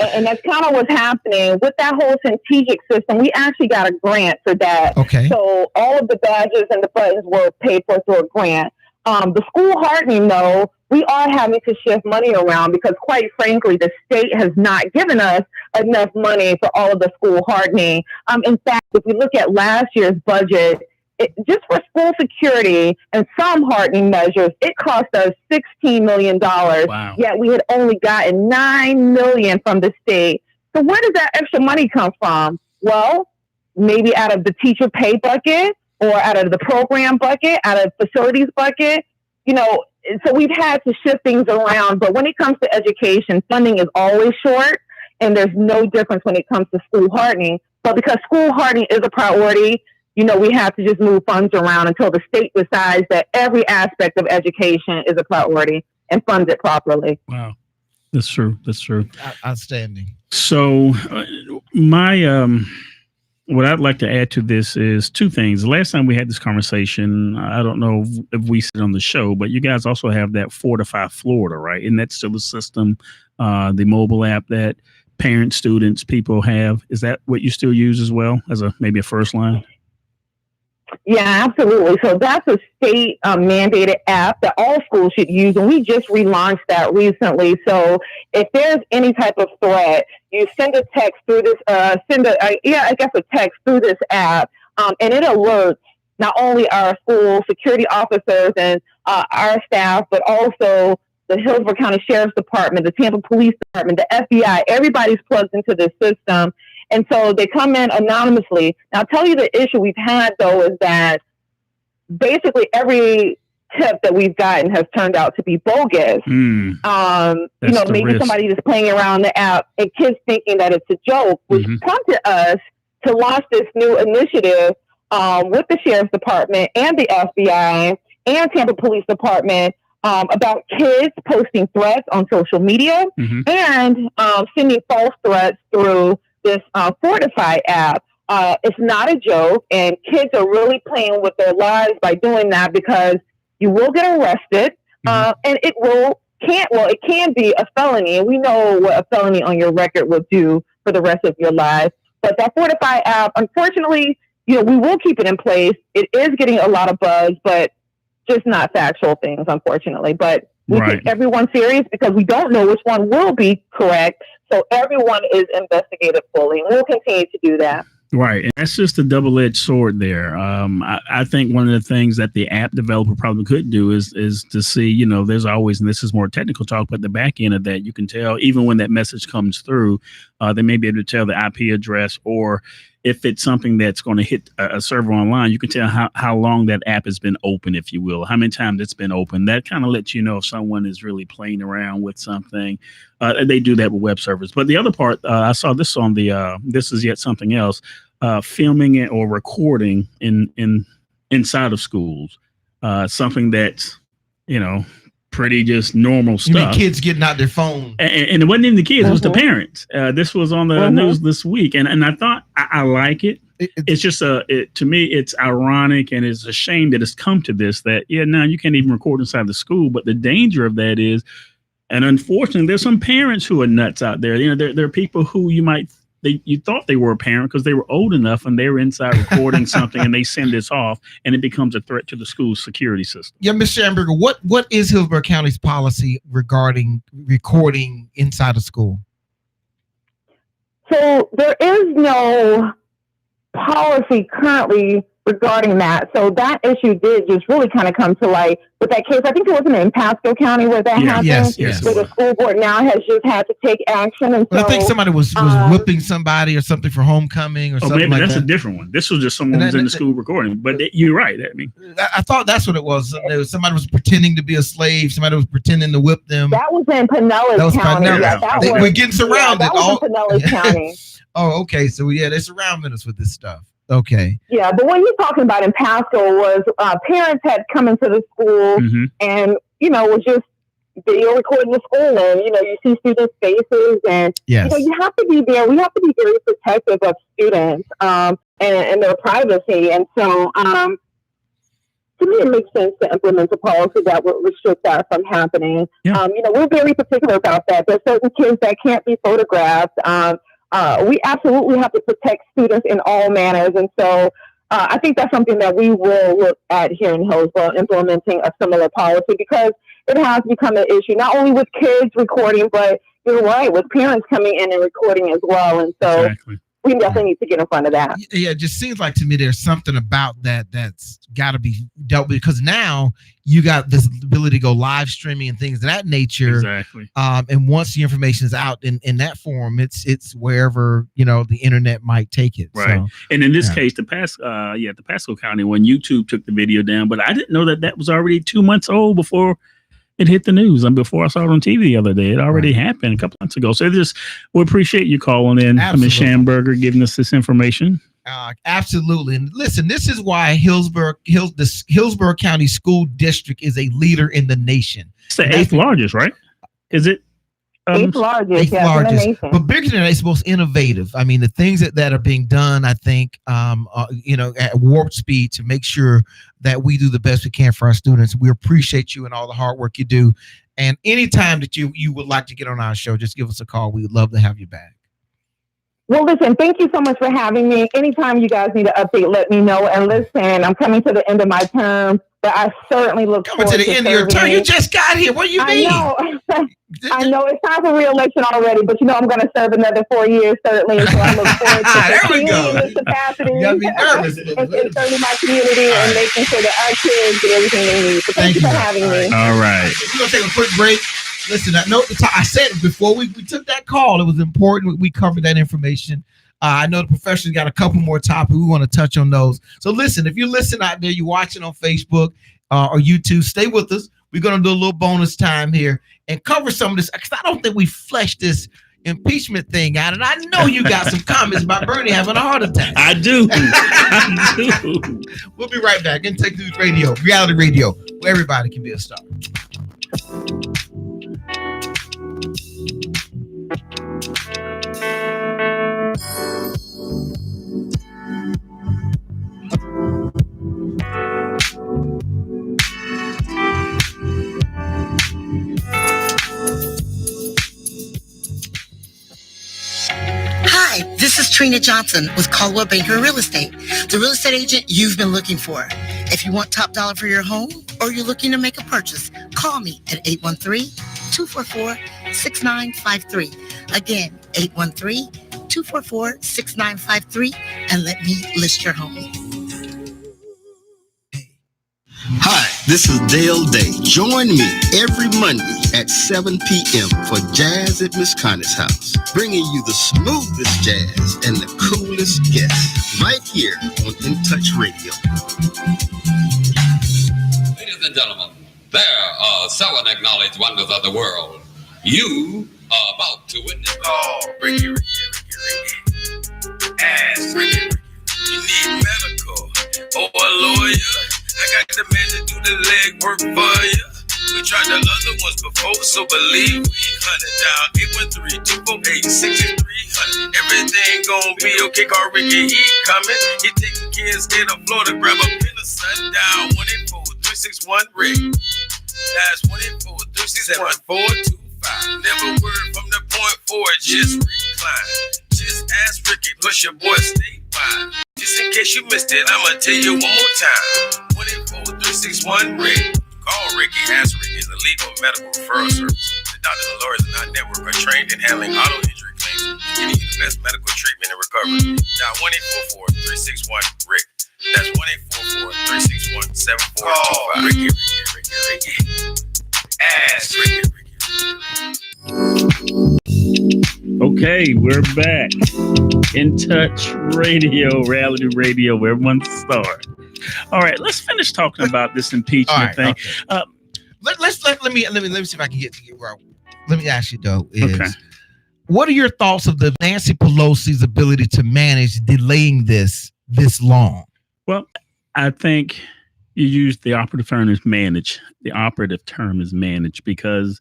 and that's kind of what's happening with that whole Syntagix system. We actually got a grant for that. Okay. So all of the badges and the buttons were paid for through a grant. The school hardening, though, we are having to shift money around, because, quite frankly, the state has not given us enough money for all of the school hardening. In fact, if we look at last year's budget, just for school security and some hardening measures, it cost us $16 million. Wow. Yet we had only gotten $9 million from the state. So where does that extra money come from? Well, maybe out of the teacher pay bucket, or out of the program bucket, out of facilities bucket. So we've had to shift things around. But when it comes to education, funding is always short, and there's no difference when it comes to school hardening. But because school hardening is a priority, we have to just move funds around until the state decides that every aspect of education is a priority and funds it properly. Wow. That's true. Outstanding. So what I'd like to add to this is two things. The last time we had this conversation, I don't know if we said on the show, but you guys also have that Fortify Florida, right? And that's still a system, the mobile app that parents, students, people have. Is that what you still use as well as maybe a first line? Yeah, absolutely. So that's a state mandated app that all schools should use, and we just relaunched that recently. So if there's any type of threat, you send a text through this, a text through this app, and it alerts not only our school security officers and our staff, but also the Hillsborough County Sheriff's Department, the Tampa Police Department, the FBI. Everybody's plugged into this system. And so they come in anonymously. Now, I'll tell you the issue we've had, though, is that basically every tip that we've gotten has turned out to be bogus. Maybe somebody just playing around the app and kids thinking that it's a joke, which prompted us to launch this new initiative with the Sheriff's Department and the FBI and Tampa Police Department about kids posting threats on social media and sending false threats through this Fortify app. It's not a joke, and kids are really playing with their lives by doing that, because you will get arrested, and it can be a felony, and we know what a felony on your record will do for the rest of your life. But that Fortify app, unfortunately, we will keep it in place. It is getting a lot of buzz, but just not factual things, unfortunately. But we take everyone serious because we don't know which one will be correct. So everyone is investigated fully, and we'll continue to do that. Right. And that's just a double-edged sword there. I think one of the things that the app developer probably could do is to see, there's always, and this is more technical talk, but the back end of that, you can tell even when that message comes through, they may be able to tell the IP address, or if it's something that's going to hit a server online, you can tell how long that app has been open, if you will, how many times it's been open. That kind of lets you know if someone is really playing around with something. They do that with web servers. But the other part, I saw this on this is yet something else, filming it or recording inside of schools, something that's, pretty just normal stuff. You mean kids getting out their phone? And it wasn't even the kids, it was the parents. This was on the news this week. And I thought, I like it. It's just, to me, it's ironic, and it's a shame that it's come to this, that, now you can't even record inside the school. But the danger of that is, and unfortunately, there's some parents who are nuts out there. There are people who you thought they were a parent because they were old enough and they were inside recording something, and they send this off, and it becomes a threat to the school's security system. Yeah, Ms. Schamberger, what is Hillsborough County's policy regarding recording inside of school? So there is no policy currently regarding that. So that issue did just really kind of come to light with that case. I think it wasn't in Pasco County where that happened. Yes. Where the school board now has just had to take action. And I think somebody was whipping somebody or something for homecoming or something maybe like that's that. a different one. This was just someone who's in the school recording. But you're right. I thought that's what it was. Somebody was pretending to be a slave. Somebody was pretending to whip them. That was in Pinellas County. We're getting surrounded. That was in Pinellas County. Oh, okay. So they're surrounding us with this stuff. Okay. Yeah, but what you're talking about in Pasco was parents had come into the school and, was just video recording the school, and, you see students' faces, and, you have to be there. We have to be very protective of students and their privacy. And so, to me, it makes sense to implement a policy that would restrict that from happening. Yeah. We're very particular about that. There's certain kids that can't be photographed. We absolutely have to protect students in all manners. And so I think that's something that we will look at here in Hillsborough, implementing a similar policy, because it has become an issue, not only with kids recording, but you're right, with parents coming in and recording as well. And so we definitely need to get in front of that. Yeah, it just seems like to me there's something about that that's got to be dealt with, because now you got this ability to go live streaming and things of that nature. Exactly. And once the information is out in that form, it's wherever the internet might take it. Right. So, and in this case, the Pasco County, when YouTube took the video down, but I didn't know that was already 2 months old before it hit the news, and before I saw it on TV the other day. It already happened a couple months ago. So we appreciate you calling in, Ms. Schamberger, giving us this information. Absolutely. And listen, this is why Hillsborough County School District is a leader in the nation. It's the 8th largest, right? Is it? 8th largest, in the nation. But bigger than that, it's most innovative. I mean, the things that are being done, I think, at warp speed to make sure that we do the best we can for our students. We appreciate you and all the hard work you do. And anytime that you would like to get on our show, just give us a call. We would love to have you back. Well, listen, thank you so much for having me. Anytime you guys need an update, let me know. And listen, I'm coming to the end of my term, but I certainly look forward to the end of your term. You just got here. What do you mean? I know it's time for re-election already, but I'm going to serve another 4 years, certainly. So I look forward to continuing this capacity and serving my community and making sure that our kids get everything they need. So thank you for having me. All right. We're going to take a quick break. Listen, I said it before we took that call. It was important we covered that information. I know the professionals got a couple more topics. We want to touch on those. So listen, if you listen out there, you're watching on Facebook or YouTube, stay with us. We're going to do a little bonus time here and cover some of this, because I don't think we fleshed this impeachment thing out. And I know you got some comments about Bernie having a heart attack. I do. We'll be right back. Intake News Radio, reality radio, where everybody can be a star. Hi, this is Trina Johnson with Caldwell Banker Real Estate, the real estate agent you've been looking for. If you want top dollar for your home or you're looking to make a purchase, call me at 813-244-6953. Again, 813-244-6953, and let me list your home. Hi, this is Dale Day. Join me every Monday at 7 p.m. for Jazz at Miss Connie's house, bringing you the smoothest jazz and the coolest guests right here on In Touch Radio. Ladies and gentlemen, there are 7 acknowledged wonders of the world. You are about to witness. Oh, Ricky. Ask Ricky. You need medical or a lawyer. I got the man to do the leg work for you. We tried the other ones before, so believe me. 100 down, 813-248-6300. Everything gon' be okay. Call Ricky, he coming. He taking care of state of Florida. Grab a pen of sundown. 184-361-RICK. That's 184-361-425. Never word from the point forward, just recline. Just ask Ricky, plus your boy stay fine. Just in case you missed it, I'ma tell you one more time. 184-361-RICK. Call Ricky, ask Ricky is a legal and medical referral service. The doctors and lawyers in our network are trained in handling auto injury claims and getting you the best medical treatment and recovery. Now 184-361-RICK. That's 184-361-7425. Ricky. Ask Ricky. Okay, we're back. In Touch Radio, reality radio, where everyone's a star. All right, let's finish talking about this impeachment thing. Okay. Let me see if I can get where. Let me ask you though: what are your thoughts of the Nancy Pelosi's ability to manage delaying this long? Well, I think you use the operative term is manage. The operative term is manage because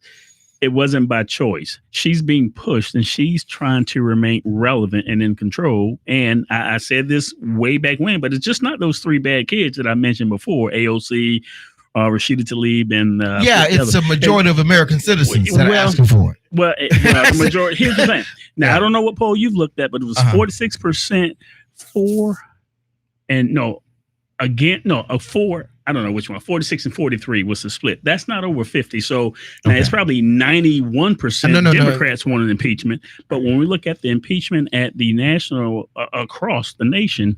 it wasn't by choice. She's being pushed and she's trying to remain relevant and in control. And I said this way back when, but it's just not those 3 bad kids that I mentioned before, AOC, Rashida Tlaib, and it's a majority of American citizens that are asking for it. Well, the majority. Here's the thing. Now, I don't know what poll you've looked at, but it was 46% for, and four. I don't know which one. 46 and 43 was the split. That's not over 50. So now it's probably 91% Democrats wanted impeachment. But when we look at the impeachment at the national across the nation,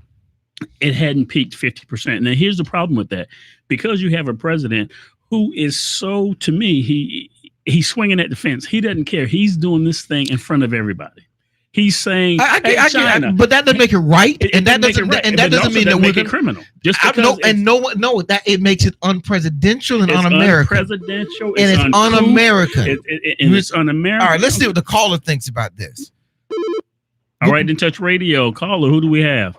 it hadn't peaked 50%. Now here's the problem with that. Because you have a president who is so, to me, he's swinging at the fence. He doesn't care. He's doing this thing in front of everybody. He's saying, China, but that doesn't make it right, and that doesn't mean that we're criminal. Just that it makes it unpresidential and un-American. Unpresidential, and it's un-American. It's un-American. All right, let's see what the caller thinks about this. All right, In Touch Radio caller, who do we have?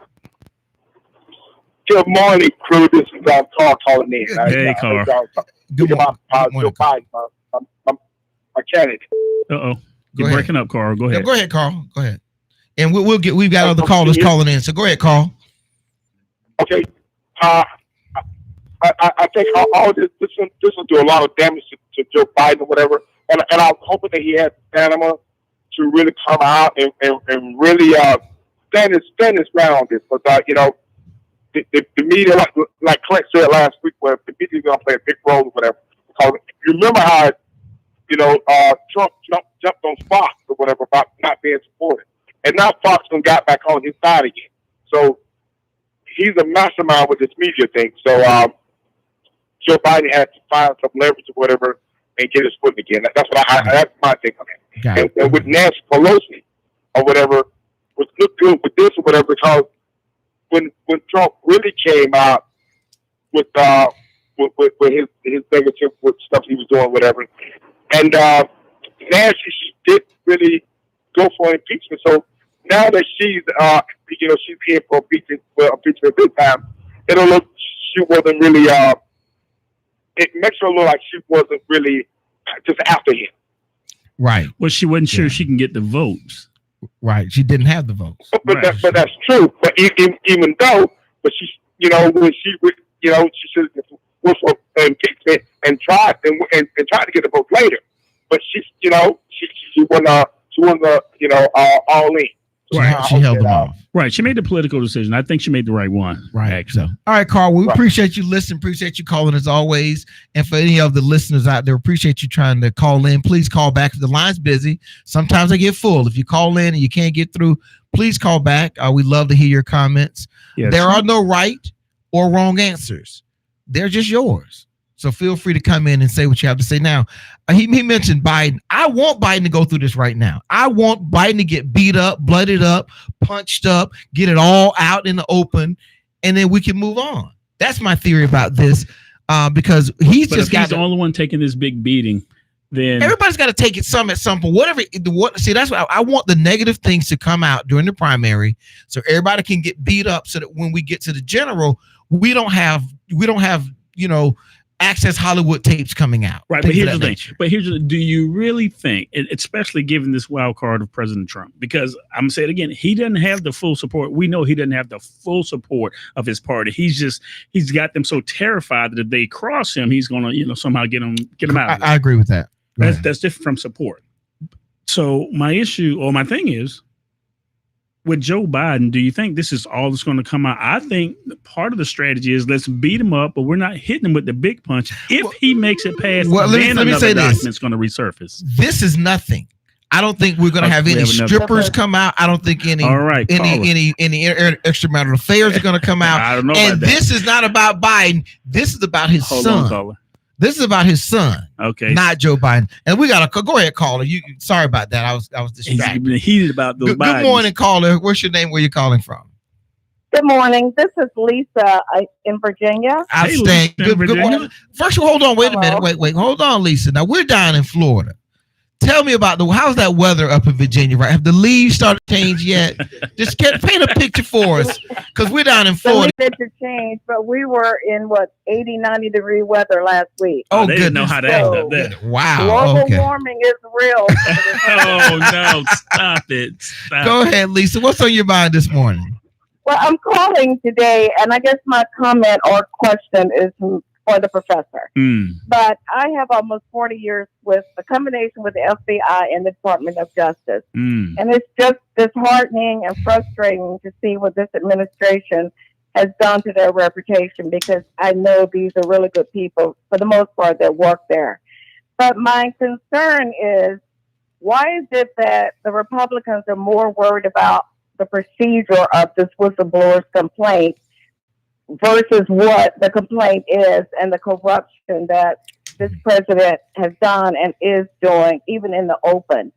Good morning, crew. This is Carl calling in. Hey, Carl. Good morning. My candidate. You're breaking up, Carl. Go ahead. Go ahead, Carl. Go ahead. And we've got other callers calling in. So go ahead, Carl. Okay. I think all this will do a lot of damage to Joe Biden or whatever. And I'm hoping that he has stamina to really come out and really stand his ground on this. But the media, like Clint said last week, where the media is going to play a big role or whatever. Because you remember how Trump jumped on Fox or whatever about not being supported. And now Fox got back on his side again. So he's a mastermind with this media thing. So Joe Biden has to find some leverage or whatever and get his footing again. That's my take on it. And with Nancy Pelosi or whatever, was look good with this or whatever, because when Trump really came out with his negative with stuff he was doing, whatever, and Nancy did really go for impeachment. So now that she's here for impeachment this time, it'll look she wasn't really. It makes her look like she wasn't really just after him. Right. Well, she wasn't sure she can get the votes. Right. She didn't have the votes. But that's true. But even though, when she should have went for impeachment and tried to get the vote later. But she wasn't all in. She held them off. Right. She made the political decision. I think she made the right one. Right. Actually. So, all right, Carl, we appreciate you listening. Appreciate you calling as always. And for any of the listeners out there, appreciate you trying to call in. Please call back if the line's busy. Sometimes they get full. If you call in and you can't get through, please call back. We love to hear your comments. Yes. There are no right or wrong answers. They're just yours. So feel free to come in and say what you have to say. Now, he mentioned Biden. I want Biden to go through this right now. I want Biden to get beat up, blooded up, punched up, get it all out in the open, and then we can move on. That's my theory about this, because he's the only one taking this big beating. Then everybody's got to take it some at some point. See, that's what I want the negative things to come out during the primary, so everybody can get beat up, so that when we get to the general, we don't have Access Hollywood tapes coming out. Right, but here's the thing. Do you really think, especially given this wild card of President Trump, because I'm gonna say it again, he doesn't have the full support. We know he doesn't have the full support of his party. He's got them so terrified that if they cross him, he's gonna somehow get him out. I agree with that. That's different from support. So my thing is, with Joe Biden, do you think this is all that's going to come out? I think part of the strategy is let's beat him up, but we're not hitting him with the big punch. If he makes it past, then another document's going to resurface. This is nothing. I don't think we're going to have any strippers come out. I don't think any extramarital affairs are going to come out. I don't know. And this is not about Biden. This is about his son. This is about his son, okay, not Joe Biden. And we got to go ahead, caller. Sorry about that. I was distracted. He's heated about those. Good morning, caller. What's your name? Where you calling from? Good morning. This is Lisa in Virginia. Outstanding. Hey, good morning. First, hold on. Wait a minute. Wait. Hold on, Lisa. Now we're down in Florida. Tell me about how's that weather up in Virginia, right? Have the leaves started to change yet? Just paint a picture for us, because we're down in Florida. The leaves did change, but we were in 80, 90 degree weather last week. Oh, they didn't know how to act up there. Wow. Global warming is real. Oh no! Stop it! Go ahead, Lisa. What's on your mind this morning? Well, I'm calling today, and I guess my comment or question is for the professor. But I have almost 40 years with a combination with the FBI and the Department of Justice. And it's just disheartening and frustrating to see what this administration has done to their reputation, because I know these are really good people, for the most part, that work there. But my concern is, why is it that the Republicans are more worried about the procedure of this whistleblower's complaint versus what the complaint is and the corruption that this president has done and is doing, even in the open?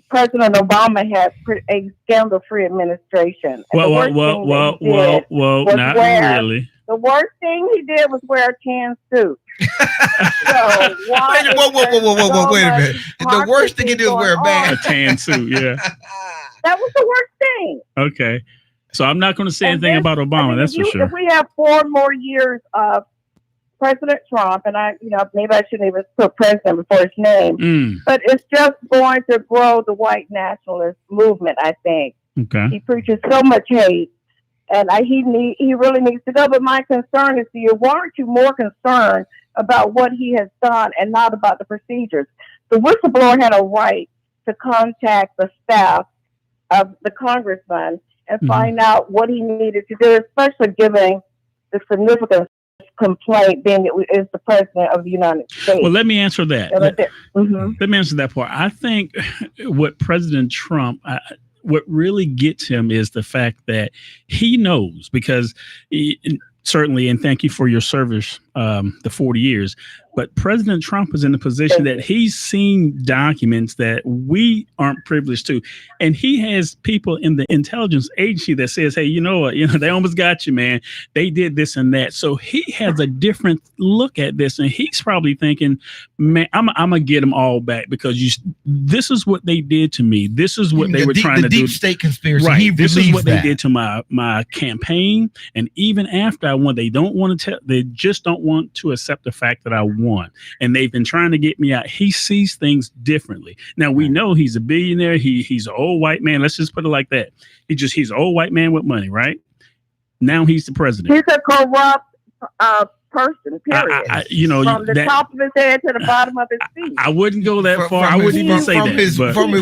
President Obama had a scandal-free administration. Well, not really. The worst thing he did was wear a tan suit. So wait a minute. The worst thing he did was wear a tan suit, yeah. That was the worst thing. Okay. So I'm not going to say anything about Obama, that's for sure. If we have 4 more years of President Trump, and maybe I shouldn't even put president before his name, but it's just going to grow the white nationalist movement, I think. Okay. He preaches so much hate, and he really needs to go. But my concern is, why aren't you more concerned about what he has done and not about the procedures? The whistleblower had a right to contact the staff of the congressman and find out what he needed to do, especially given the significance complaint being it is the president of the United States. Well, let me answer that. Let me answer that part. I think what President Trump, what really gets him is the fact that he knows, because certainly, and thank you for your service, the 40 years, but President Trump is in the position that he's seen documents that we aren't privileged to. And he has people in the intelligence agency that says, hey, you know what, they almost got you, man. They did this and that. So he has a different look at this. And he's probably thinking, man, I'm going to get them all back, because this is what they did to me. This is what they were trying to do. The deep state conspiracy. Right. This is what they did to my campaign. And even after I won, they just don't want to accept the fact that I won. And they've been trying to get me out. He sees things differently. Now, we know he's a billionaire. He's an old white man. Let's just put it like that. He's an old white man with money, right? Now he's the president. He's a corrupt person, period. From the top of his head to the bottom of his feet. I wouldn't go that far. I wouldn't even say that.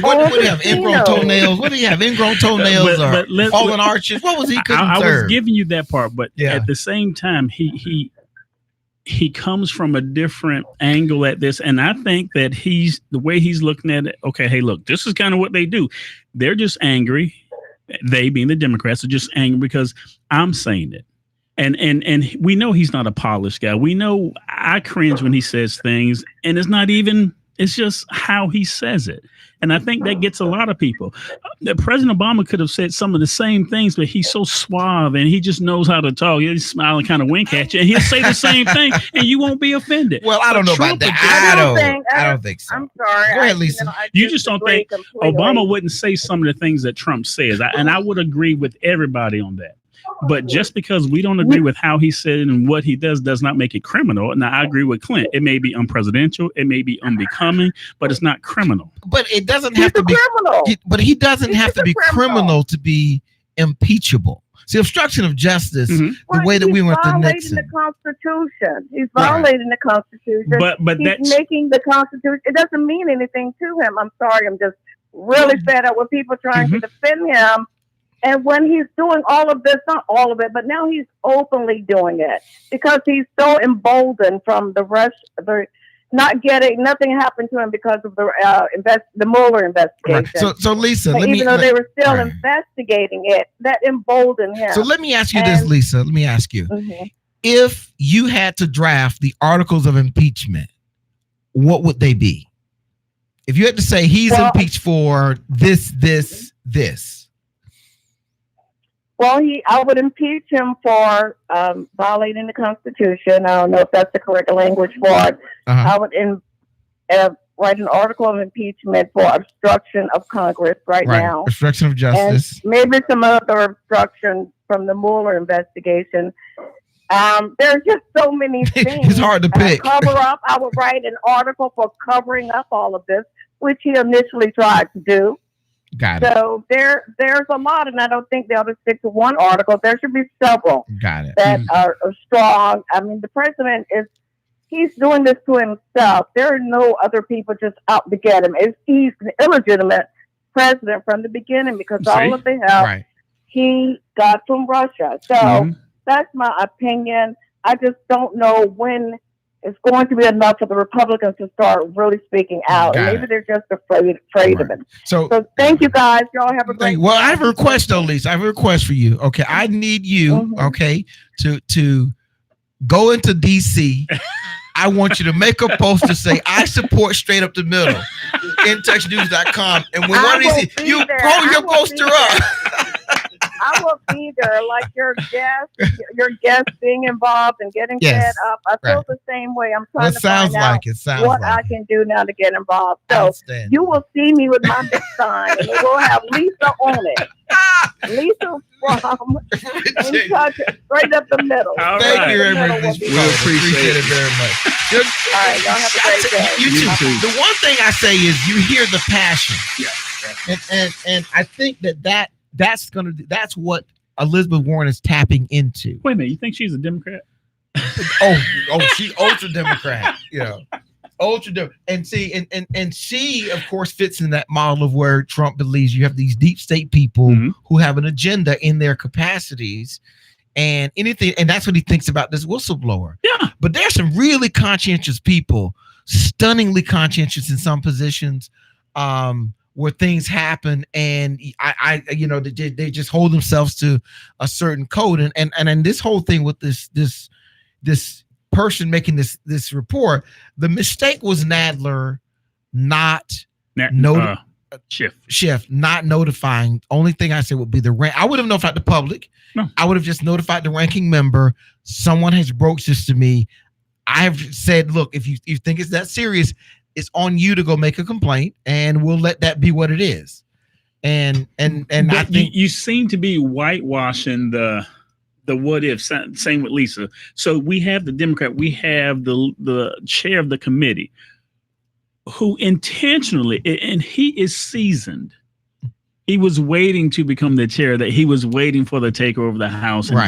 What do you have? Ingrown toenails? What do you have? Ingrown toenails or fallen arches? What was he couldn't I serve? was giving you that part, but at the same time, he comes from a different angle at this, and I think that the way he's looking at it. Okay, hey, look, this is kind of what they do. They're just angry. They, being the Democrats, are just angry because I'm saying it. And we know he's not a polished guy. We know I cringe when he says things, and it's just how he says it. And I think that gets a lot of people. President Obama could have said some of the same things, but he's so suave and he just knows how to talk. He'll smile and kind of wink at you, and he'll say the same thing, and you won't be offended. Well, I don't know about that. I don't think so. I'm sorry. Go ahead, Lisa. You just don't think Obama wouldn't say some of the things that Trump says. And I would agree with everybody on that. But just because we don't agree with how he said it and what he does not make it criminal. Now, I agree with Clint. It may be unpresidential. It may be unbecoming, but it's not criminal. But it doesn't have to be criminal. But he doesn't have to be criminal to be impeachable. See, obstruction of justice, the way that we went to Nixon. He's violating the Constitution. He's violating the Constitution. But he's making the Constitution. It doesn't mean anything to him. I'm sorry. I'm just really fed up with people trying to defend him. And when he's doing all of this, not all of it, but now he's openly doing it because he's so emboldened from the rest of the nothing happened to him because of the Mueller investigation. Right. So Lisa, even though they were still investigating it, that emboldened him. So let me ask you this, Lisa. Let me ask you. If you had to draft the articles of impeachment, what would they be? If you had to say he's impeached for this. Well, I would impeach him for violating the Constitution. I don't know if that's the correct language for it. I would write an article of impeachment for obstruction of Congress right now. Obstruction of justice. And maybe some other obstruction from the Mueller investigation. There's just so many things. It's hard to pick. Cover up. I would write an article for covering up all of this, which he initially tried to do. Got it. So there's a lot, and I don't think they ought to stick to one article. There should be several that are strong. I mean, the president he's doing this to himself. There are no other people just out to get him. He's an illegitimate president from the beginning because all of the help he got from Russia. So that's my opinion. I just don't know when it's going to be enough for the Republicans to start really speaking out. And maybe they're just afraid of it. So thank you guys. Y'all have a great day. Well, I have a request though, Lisa. I have a request for you. Okay. I need you, to go into DC. I want you to make a post to say, I support straight up the middle. InTextNews.com. And when one of these, you pull your poster up. I will be there, like your guest being involved and getting set up. I feel the same way. I'm trying to find out what I can do now to get involved. So you will see me with my big sign, and it will have Lisa on it. Lisa from In Touch, straight up the middle. Thank you very much. We appreciate it very much. All right, y'all have a great day. You too. The one thing I say is you hear the passion. And I think that's what Elizabeth Warren is tapping into. Wait a minute, you think she's a Democrat? She ultra Democrat. And see, and she of course fits in that model of where Trump believes you have these deep state people who have an agenda in their capacities and anything, and that's what he thinks about this whistleblower. Yeah. But there's some really conscientious people, stunningly conscientious in some positions, where things happen, and they just hold themselves to a certain code, and this whole thing with this person making this report, the mistake was Nadler not Schiff not notifying. Only thing I said would be I would have notified the public. No. I would have just notified the ranking member. Someone has broached this to me. I've said, look, if you think it's that serious, it's on you to go make a complaint, and we'll let that be what it is. And I think you seem to be whitewashing the what if. Same with Lisa. So we have the Democrat, we have the chair of the committee, who intentionally, and he is seasoned. He was waiting to become the chair. That he was waiting for the takeover of the House, and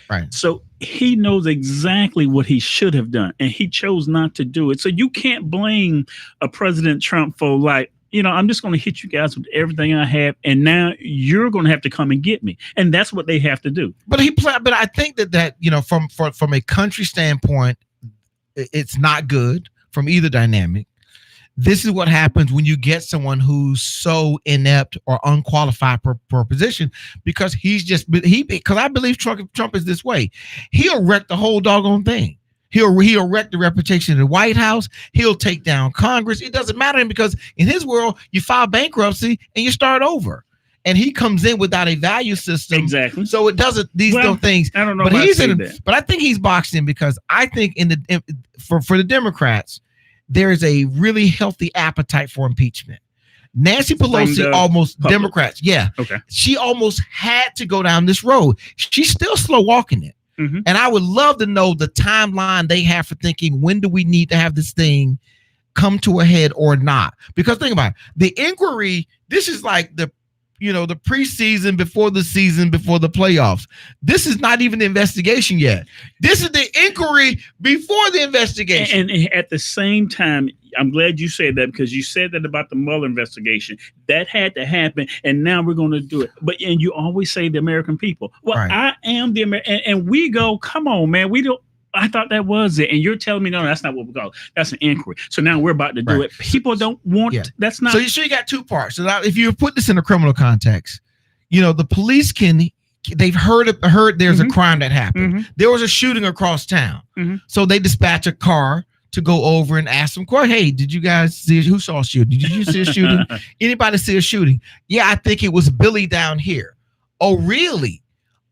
right. So he knows exactly what he should have done, and he chose not to do it. So you can't blame a President Trump for like, I'm just going to hit you guys with everything I have, and now you're going to have to come and get me, and that's what they have to do. But I think that from a country standpoint, it's not good from either dynamic. This is what happens when you get someone who's so inept or unqualified for a position, because because I believe Trump is this way. He'll wreck the whole doggone thing. He'll wreck the reputation of the White House. He'll take down Congress. It doesn't matter to him, because in his world, you file bankruptcy and you start over. And he comes in without a value system. Exactly. So it doesn't, these things. I don't know. But but I think he's boxed in, because I think for the Democrats, there is a really healthy appetite for impeachment. Nancy Pelosi Democrats. Yeah. Okay. She almost had to go down this road. She's still slow walking it. Mm-hmm. And I would love to know the timeline they have for thinking, when do we need to have this thing come to a head or not? Because think about it, the inquiry, this is like the preseason before the season, before the playoffs. This is not even the investigation yet. This is the inquiry before the investigation. And at the same time, I'm glad you said that, because you said that about the Mueller investigation. That had to happen, and now we're going to do it. And you always say the American people. Well, right. I am the American, and we go, come on, man. We don't. I thought that was it. And you're telling me, no, that's not what we call it. That's an inquiry. So now we're about to do it. People don't want, that's not. So you got two parts. So now if you put this in a criminal context, the police they've heard there's a crime that happened. Mm-hmm. There was a shooting across town. Mm-hmm. So they dispatch a car to go over and ask them, hey, did you guys see, who saw a shooting? Did you see a shooting? Anybody see a shooting? Yeah, I think it was Billy down here. Oh, really?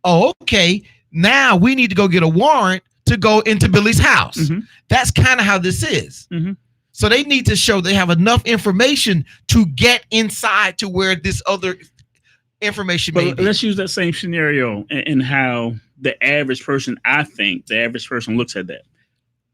Oh, okay. Now we need to go get a warrant to go into Billy's house. Mm-hmm. That's kind of how this is. Mm-hmm. So they need to show they have enough information to get inside to where this other information may be. Let's use that same scenario and how the average person looks at that.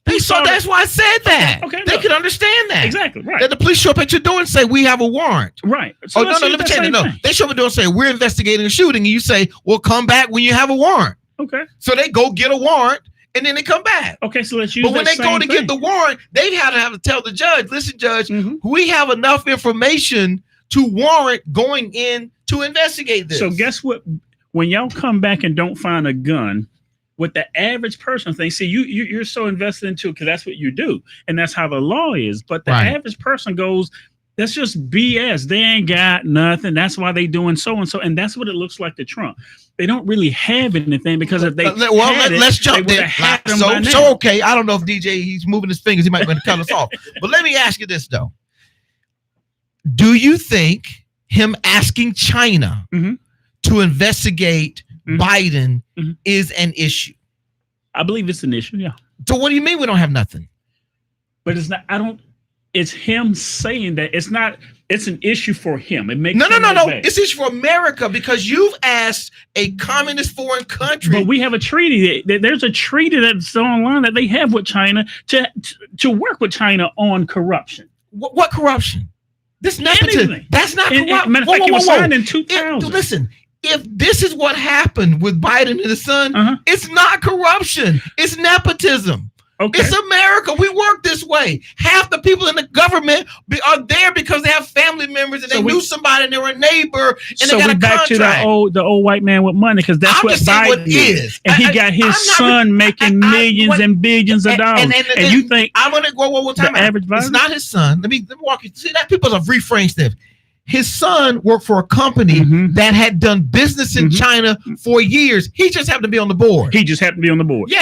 That's why I said that. Okay, they can understand that. Exactly, right. That the police show up at your door and say, we have a warrant. Right. So let me tell you. No, they show up at your door and say, we're investigating a shooting. And you say, well, come back when you have a warrant. Okay. So they go get a warrant, and then they come back. Okay, so let's use. But when they go to get the warrant, they have to tell the judge, listen, judge, we have enough information to warrant going in to investigate this. So guess what? When y'all come back and don't find a gun, what the average person thinks, see, you're so invested into it because that's what you do, and that's how the law is. But the average person goes, that's just BS. They ain't got nothing. That's why they doing so and so, and that's what it looks like to Trump. They don't really have anything, because if they let's jump there. So okay, I don't know if DJ he's moving his fingers. He might want to cut us off. But let me ask you this though: do you think him asking China to investigate Biden is an issue? I believe it's an issue. Yeah. So what do you mean we don't have nothing? But it's not. It's him saying that it's not. It's an issue for him. It makes no. It's an issue for America, because you've asked a communist foreign country. But we have a treaty. There's a treaty that's online that they have with China to work with China on corruption. What corruption? This nepotism. That's not corruption. Matter of fact, it was signed in 2000. Listen. If this is what happened with Biden and his son, it's not corruption. It's nepotism. Okay. It's America. We work this way. Half the people in the government are there because they have family members and they knew somebody and they were a neighbor and they got a contract. Back to the old white man with money, because that's what Biden is. And he got his son making millions and billions of dollars. And you think I'm gonna go one more time. The average Biden? It's not his son. Let me walk you. See that people have reframed stuff. His son worked for a company that had done business in China for years. He just happened to be on the board. Yeah,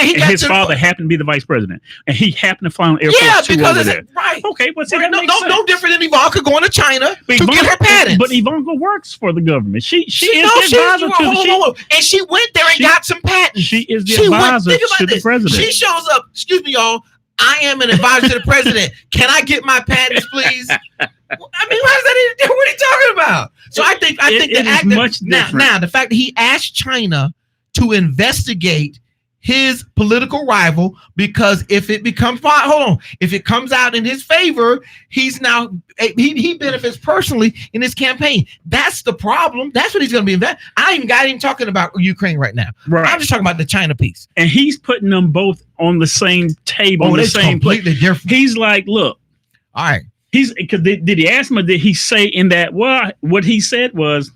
his father happened to be the vice president, and he happened to fly on Air Force Two over there. Right. Okay, but see, no different than Ivanka going to China to get her patents. But Ivanka works for the government. She is the advisor to and she went there and got some patents. She is the advisor to the president. She shows up. Excuse me, y'all. I am an advisor to the president. Can I get my patents, please? I mean, what are you talking about? So I think it is much different. Now, the fact that he asked China to investigate his political rival, because if it becomes if it comes out in his favor, he benefits personally in his campaign. That's the problem. That's what he's going to be invested. I ain't got him talking about Ukraine right now. Right. I'm just talking about the China piece. And he's putting them both on the same table, on the same plate. Different. He's like, look, all right. Did he ask him, or did he say in that? Well, what he said was,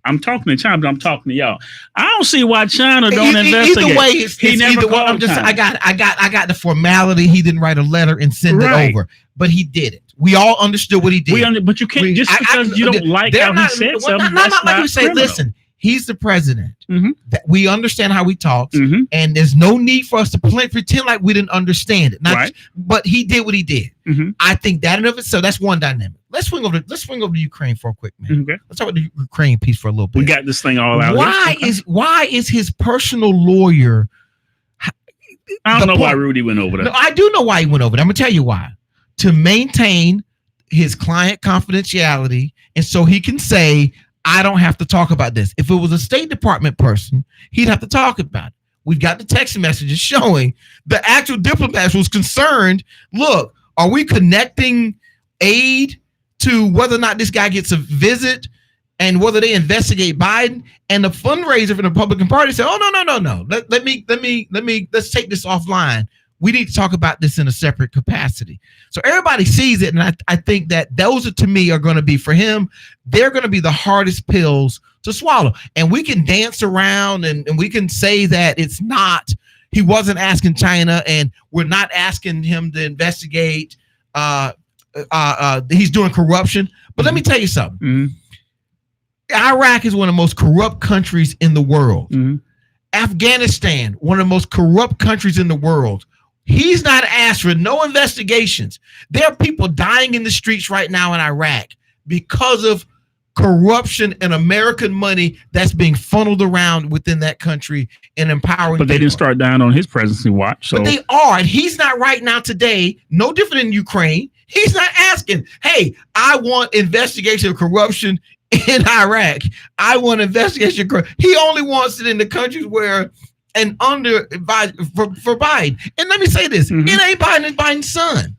I'm talking to China, but I'm talking to y'all. I don't see why China don't investigate. Either way, it's either way. I got the formality. He didn't write a letter and send it over, but he did it. We all understood what he did. But you can't because you don't like how he said something. Not like you say. Listen, he's the president. That we understand how he talks, and there's no need for us to pretend like we didn't understand it. But he did what he did. I think that in of itself, that's one dynamic. Let's swing over to Ukraine for a quick minute. Okay. Let's talk about the Ukraine piece for a little bit. We got this thing all out. Why is his personal lawyer? I don't know why Rudy went over that. No, I do know why he went over that. I'm gonna tell you why. To maintain his client confidentiality, and so he can say, I don't have to talk about this. If it was a State Department person, he'd have to talk about it. We've got the text messages showing the actual diplomats was concerned. Look, are we connecting aid to whether or not this guy gets a visit and whether they investigate Biden? And the fundraiser for the Republican Party said, oh, no. Let's take this offline. We need to talk about this in a separate capacity. So everybody sees it. And I think that those to me are going to be, for him, they're going to be the hardest pills to swallow. And we can dance around and we can say that he wasn't asking China, and we're not asking him to investigate. He's doing corruption. But let me tell you something. Iraq is one of the most corrupt countries in the world. Afghanistan, one of the most corrupt countries in the world. He's not asked for no investigations. There are people dying in the streets right now in Iraq because of corruption and American money that's being funneled around within that country and empowering. But they didn't start down on his presidency watch. So. But they are. And he's not right now today, no different than Ukraine. He's not asking, hey, I want investigation of corruption in Iraq. I want investigation. He only wants it in the countries where and under for Biden. And let me say this, it ain't Biden, it's Biden's son.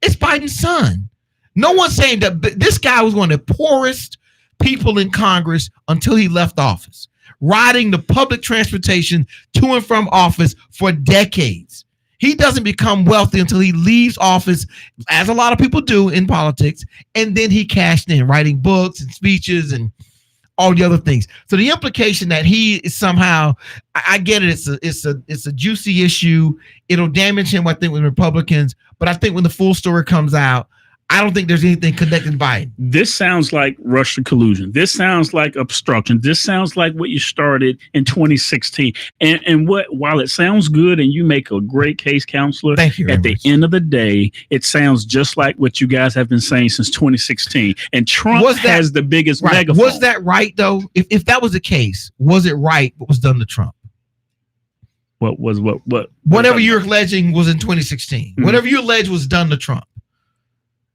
It's Biden's son. No one's saying that this guy was one of the poorest people in Congress until he left office, riding the public transportation to and from office for decades. He doesn't become wealthy until he leaves office, as a lot of people do in politics, and then he cashed in, writing books and speeches and all the other things. So the implication that he is somehow, I get it, it's a juicy issue. It'll damage him, I think, with Republicans. But I think when the full story comes out, I don't think there's anything connected to Biden. This sounds like Russian collusion. This sounds like obstruction. This sounds like what you started in 2016. And while it sounds good and you make a great case, counselor, thank you. At the end of the day, it sounds just like what you guys have been saying since 2016. And Trump has the biggest megaphone. Was that right, though? If that was the case, was it right what was done to Trump? Whatever you're alleging was in 2016. Whatever you allege was done to Trump.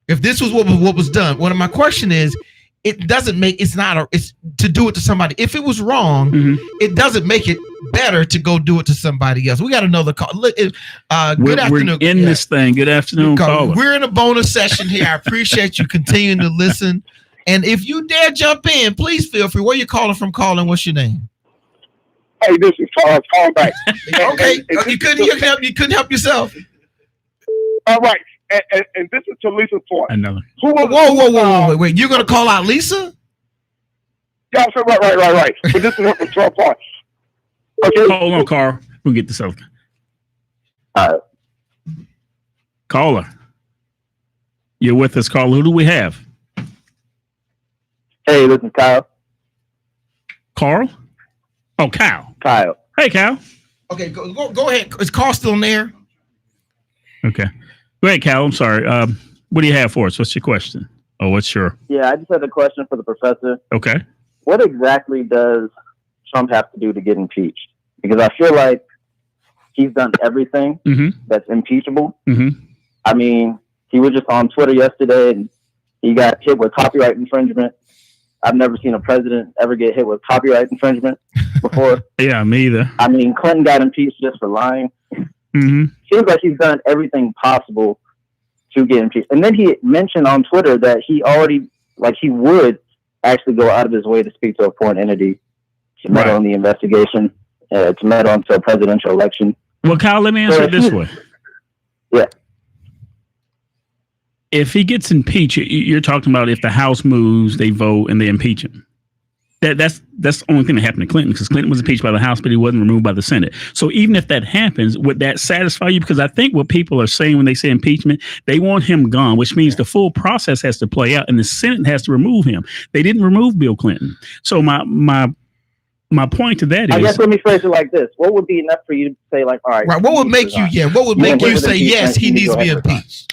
If this was what was done, one of my question is, it's to do it to somebody. If it was wrong, it doesn't make it better to go do it to somebody else. We got another call. Good afternoon. We're in this thing. Good afternoon, caller. We're in a bonus session here. I appreciate you continuing to listen. And if you dare jump in, please feel free. Where you calling from, calling? What's your name? Hey, this is calling back. Okay. You couldn't help yourself. All right. And this is to Lisa's point. Another. Whoa. Wait. You're going to call out Lisa? Yeah, so right. But this is her from Trump point. Okay. Hold on, Carl. We'll get this over. Caller. You're with us, Carl. Who do we have? Hey, this is Kyle. Carl? Oh, Kyle. Kyle. Hey, Kyle. Okay, go ahead. Is Carl still in there? Okay. Go ahead, Cal. I'm sorry. What do you have for us? What's your question? Oh, what's your... Yeah, I just had a question for the professor. Okay. What exactly does Trump have to do to get impeached? Because I feel like he's done everything that's impeachable. I mean, he was just on Twitter yesterday and he got hit with copyright infringement. I've never seen a president ever get hit with copyright infringement before. Yeah, me either. I mean, Clinton got impeached just for lying. Mm-hmm. Seems like he's done everything possible to get impeached. And then he mentioned on Twitter that he would actually go out of his way to speak to a foreign entity to meddle in the investigation, to meddle into a presidential election. Well, Kyle, let me answer it this way. Yeah. If he gets impeached, you're talking about if the House moves, they vote, and they impeach him. That's the only thing that happened to Clinton, because Clinton was impeached by the House, but he wasn't removed by the Senate. So even if that happens, would that satisfy you? Because I think what people are saying when they say impeachment, they want him gone, which means the full process has to play out, and the Senate has to remove him. They didn't remove Bill Clinton. So my point to that is, I guess let me phrase it like this: what would be enough for you to say, like, all right, what would make you, what would make you say yes, he needs to be impeached?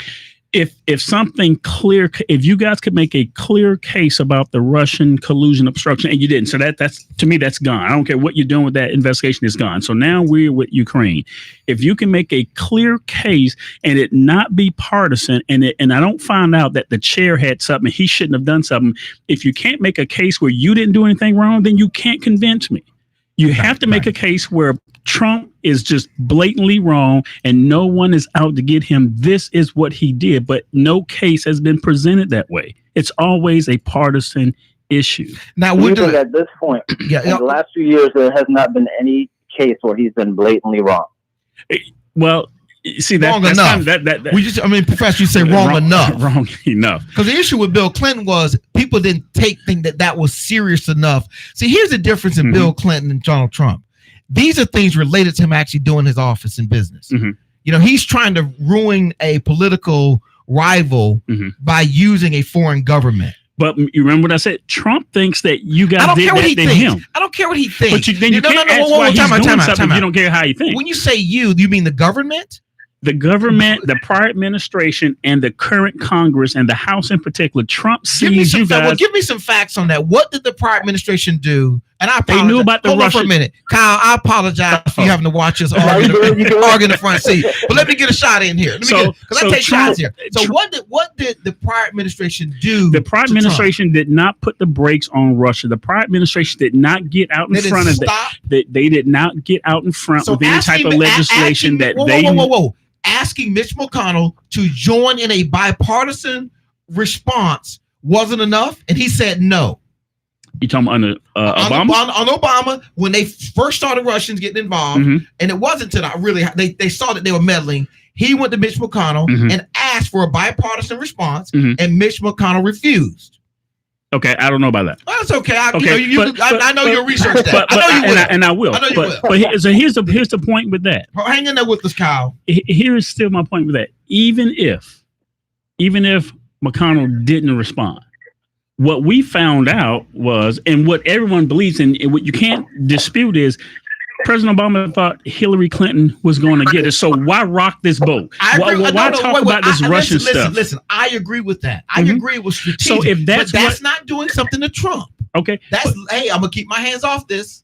If something clear, if you guys could make a clear case about the Russian collusion obstruction, and you didn't, so that's, to me, that's gone. I don't care what you're doing with that investigation, is gone. So now we're with Ukraine. If you can make a clear case and it not be partisan, and I don't find out that the chair had something, he shouldn't have done something. If you can't make a case where you didn't do anything wrong, then you can't convince me. You have to make a case where Trump is just blatantly wrong and no one is out to get him. This is what he did, but no case has been presented that way. It's always a partisan issue. Now, we're at this point, in the last few years, there has not been any case where he's been blatantly wrong. Well, see, wrong enough. Professor, you say wrong enough. Wrong enough. Because the issue with Bill Clinton was people didn't think that was serious enough. See, here's the difference in Bill Clinton and Donald Trump. These are things related to him actually doing his office and business. You know, he's trying to ruin a political rival by using a foreign government. But you remember what I said? Trump thinks that you guys did that to him. I don't care what he thinks. But you can't ask why he's doing something if you don't care how he thinks. When you say you mean the government? The government, the prior administration, and the current Congress, and the House in particular. Trump sees you guys. Well, give me some facts on that. What did the prior administration do? And I apologize. They knew about the Hold Russian. On for a minute, Kyle. I apologize for you having to watch us argue in the front seat. But let me get a shot in here. Because I take shots here. So what did the prior administration do? The prior administration did not put the brakes on Russia. The prior administration did not get out in front of it. They did not get out in front with any type of legislation that they. Asking Mitch McConnell to join in a bipartisan response wasn't enough, and he said no. You talking about Obama? On Obama, when they first started Russians getting involved, and it wasn't until they saw that they were meddling. He went to Mitch McConnell and asked for a bipartisan response, and Mitch McConnell refused. Okay, I don't know about that. Well, that's okay. I know you'll research that. I know you will. And I will. I know you will. But here's the point with that. Hang in there with us, Kyle. Here's still my point with that. Even if McConnell didn't respond, what we found out was, and what everyone believes in, and what you can't dispute is, President Obama thought Hillary Clinton was going to get it. So why rock this boat? Why talk about this Russian stuff? Listen, I agree with that. I agree it was strategic. So if that's not doing something to Trump. Okay. Hey, I'm going to keep my hands off this.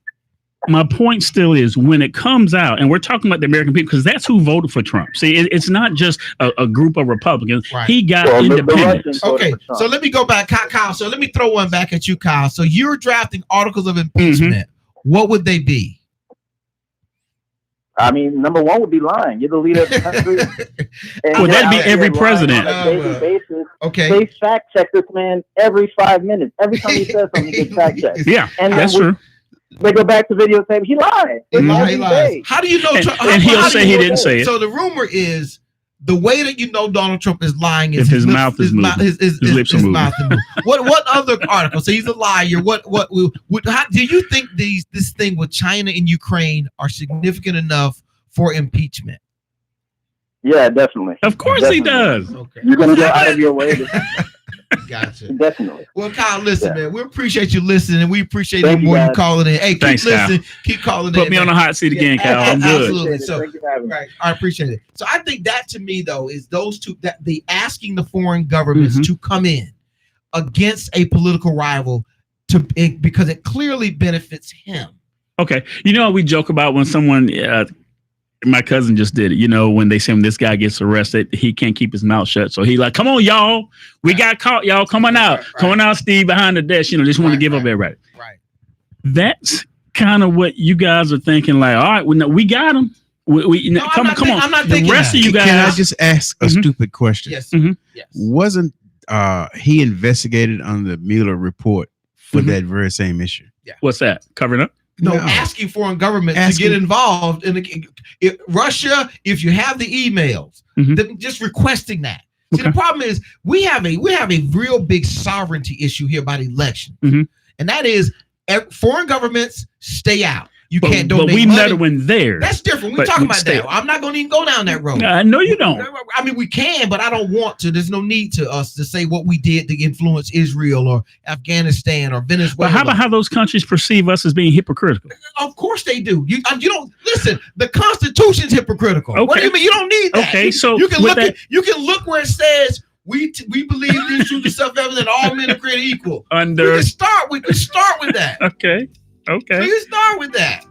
My point still is, when it comes out, and we're talking about the American people, because that's who voted for Trump. See, it's not just a group of Republicans. Right. He got independents. Okay, so let me go back, Kyle. So let me throw one back at you, Kyle. So you're drafting articles of impeachment. What would they be? I mean, number one would be lying. You're the leader of the country. Well, that'd be every president. On a daily basis. Okay. They fact check this man every 5 minutes. Every time he says something, he gets fact checked. Yeah, and that's true. They go back to videotape. He lied. He lies. How do you know? And he'll say he didn't say it. So the rumor is, the way that you know Donald Trump is lying is if his mouth is moving. His lips are moving. What other article? So he's a liar. How do you think this thing with China and Ukraine are significant enough for impeachment? Yeah, definitely. Of course he does. Okay. You're gonna go out of your way to Gotcha. Definitely. Well, Kyle, listen, man. We appreciate you listening, and we appreciate you more you calling in. Hey, thanks, keep listening. Kyle. Keep calling Put in. me on the hot seat again, Kyle. I'm good. Absolutely. So, right, I appreciate it. So, I think that to me, though, is those two, that the asking the foreign governments to come in against a political rival because it clearly benefits him. Okay. You know, we joke about when someone My cousin just did it. You know, when they say when this guy gets arrested, he can't keep his mouth shut. So he like, come on, y'all. We got caught, y'all. Come on out. Come on out, Steve, behind the desk. You know, just want to give up everybody. Right. That's kind of what you guys are thinking. Like, all right, we got him. Come on. I'm not the thinking rest that. of you guys. Can I just ask a stupid question? Yes. Yes. Wasn't he investigated on the Mueller report for that very same issue? Yeah. What's that? Covering up? No, asking foreign governments to get involved in Russia. If you have the emails, then just requesting that. See, the problem is we have a real big sovereignty issue here about election, and that is foreign governments stay out. You can't donate but we money. never went there. That's different. We're talking about that. I'm not going to even go down that road. No, you don't. I mean, we can, but I don't want to. There's no need to us to say what we did to influence Israel or Afghanistan or Venezuela. But how about how those countries perceive us as being hypocritical? Of course they do. You don't listen. The Constitution's hypocritical. Okay. What do you mean? You don't need that. Okay, so you can look where it says we believe this truth is self-evident. All men are created equal. We can start with that. Okay. We can start with that.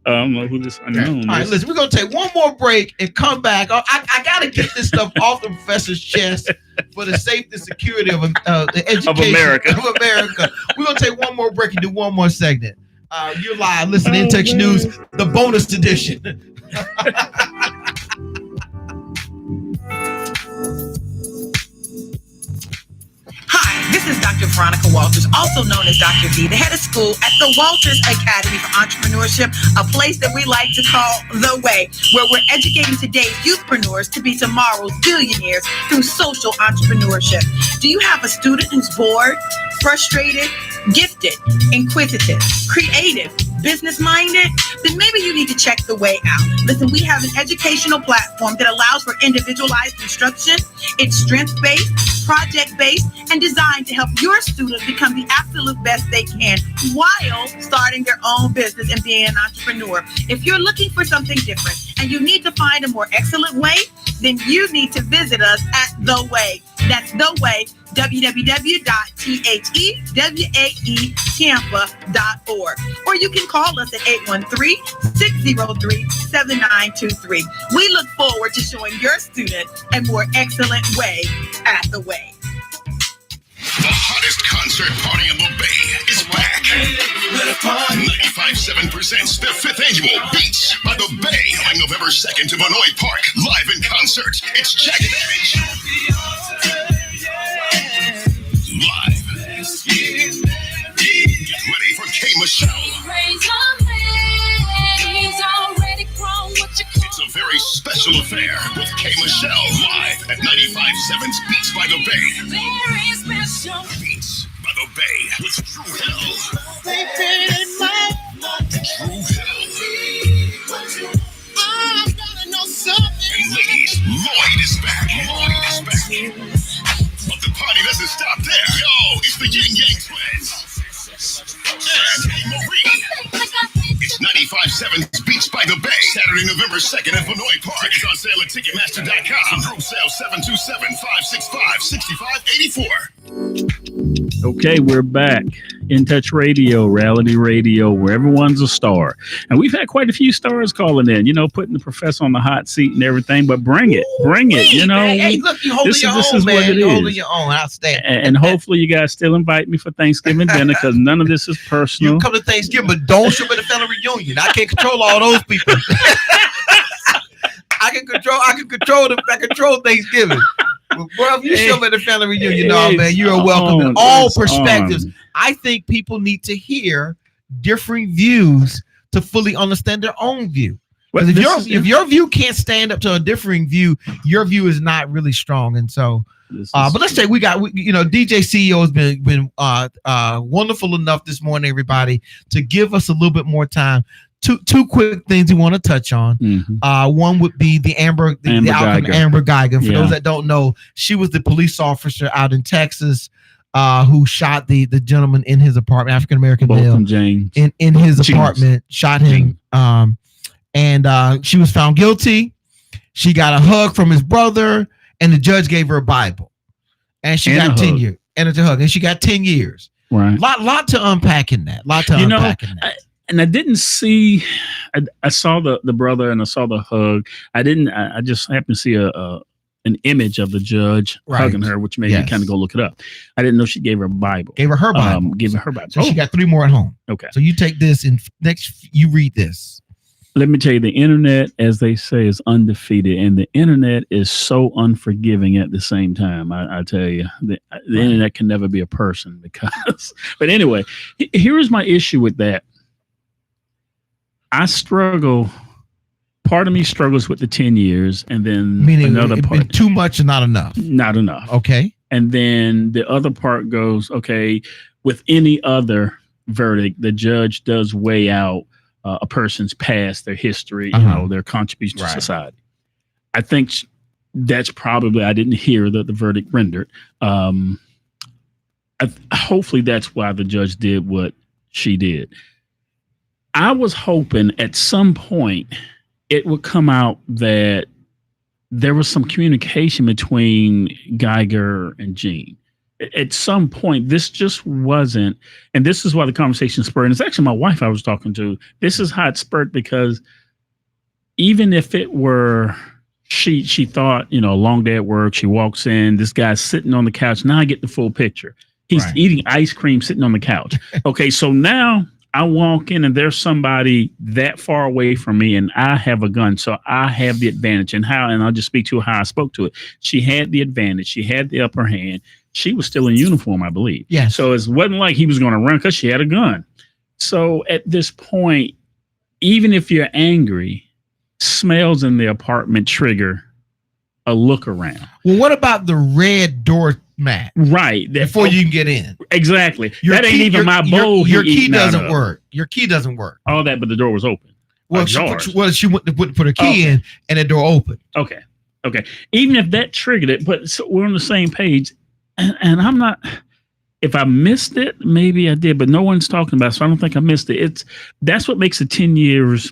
I don't know who this unknown is. All right, listen, we're going to take one more break and come back. I got to get this stuff off the professor's chest for the safety and security of the education of America. We're going to take one more break and do one more segment. You're live listening to In Touch News, the bonus edition. Hi, this is Dr. Veronica Walters, also known as Dr. V, the head of school at the Walters Academy for Entrepreneurship, a place that we like to call The Way, where we're educating today's youthpreneurs to be tomorrow's billionaires through social entrepreneurship. Do you have a student who's bored, frustrated, gifted, inquisitive, creative, business-minded? Then maybe you need to check The Way out. Listen, we have an educational platform that allows for individualized instruction. It's strength-based, project-based, and designed to help your students become the absolute best they can while starting their own business and being an entrepreneur. If you're looking for something different and you need to find a more excellent way, then you need to visit us at The Way. That's The Way, www.thewaetampa.org. Or you can call us at 813-603-7923. We look forward to showing your student a more excellent way at The Way. The hottest concert party in the Bay is back. 95.7 presents their 5th annual Beats by the Bay, coming November 2nd to Vanoy Park, live in concert. It's Jagged Edge. Live. Get ready for K. Michelle. It's a very special affair with K. Michelle live at 95.7's Beats by the Bay. Beats by the Bay with Drew Hill. Drew Hill. And ladies, Lloyd is back. But the party doesn't stop there. Yo, it's the Yin Yang Twins. And Hey Marie. It's 95.7's Beats by the Bay. Saturday, November 2nd at Vanoy Park. Tickets on sale at Ticketmaster.com. Group sale 727-565-6584. Okay, we're back. In Touch Radio, Reality Radio, where everyone's a star. And we've had quite a few stars calling in, putting the professor on the hot seat and everything, but bring it, Hey, look, you're holding your own, man. You're holding your own. Outstanding. And hopefully you guys still invite me for Thanksgiving dinner because none of this is personal. You come to Thanksgiving, but don't show me the family reunion. I can't control all those people. I can control Thanksgiving. Well, if you show me the family reunion, man, you are welcome in all perspectives. I think people need to hear differing views to fully understand their own view. Because if your view can't stand up to a differing view, your view is not really strong. And so, but let's say DJ CEO has been wonderful enough this morning, everybody, to give us a little bit more time. Two quick things we want to touch on. One would be the Amber Geiger. For those that don't know, she was the police officer out in Texas who shot the gentleman in his apartment, African American male, James. in his apartment, shot him. And she was found guilty. She got a hug from his brother, and the judge gave her a Bible, and she got 10 years. And it's a hug, and she got 10 years. Right. Lot to unpack in that. and I didn't see. I saw the brother and I saw the hug. I just happened to see an image of the judge hugging her, which made me kind of go look it up. I didn't know she gave her a Bible. Gave her Bible. So she got 3 more at home. Okay. So you take this and next you read this. Let me tell you, the internet, as they say, is undefeated, and the internet is so unforgiving at the same time. I tell you, the internet can never be a person because. But anyway, here is my issue with that. I struggle. Part of me struggles with the 10 years, and then meaning another part. Too much and not enough. Not enough. Okay. And then the other part goes, okay, with any other verdict, the judge does weigh out a person's past, their history, you know, their contribution to society. I think that's probably, I didn't hear the verdict rendered. Hopefully that's why the judge did what she did. I was hoping at some point it would come out that there was some communication between Geiger and Gene. At some point, this just wasn't, and this is why the conversation spurred. And it's actually my wife I was talking to. This is how it spurred, because even if it were, she thought, you know, a long day at work, she walks in, this guy's sitting on the couch. Now I get the full picture. He's eating ice cream, sitting on the couch. Okay, so now I walk in and there's somebody that far away from me and I have a gun. So I have the advantage. And I'll just speak to how I spoke to it. She had the advantage. She had the upper hand. She was still in uniform, I believe. Yeah. So it wasn't like he was going to run because she had a gun. So at this point, even if you're angry, smells in the apartment trigger a look around. Well, what about the red door mat? Right. Before you can get in. Exactly. That ain't even my bowl. Your key doesn't work. Your key doesn't work. All that, but the door was open. Well, she went to put her key in and the door opened. Okay. Even if that triggered it, but so we're on the same page. And I'm not, if I missed it, maybe I did, but no one's talking about it, so I don't think I missed it. That's what makes the 10 years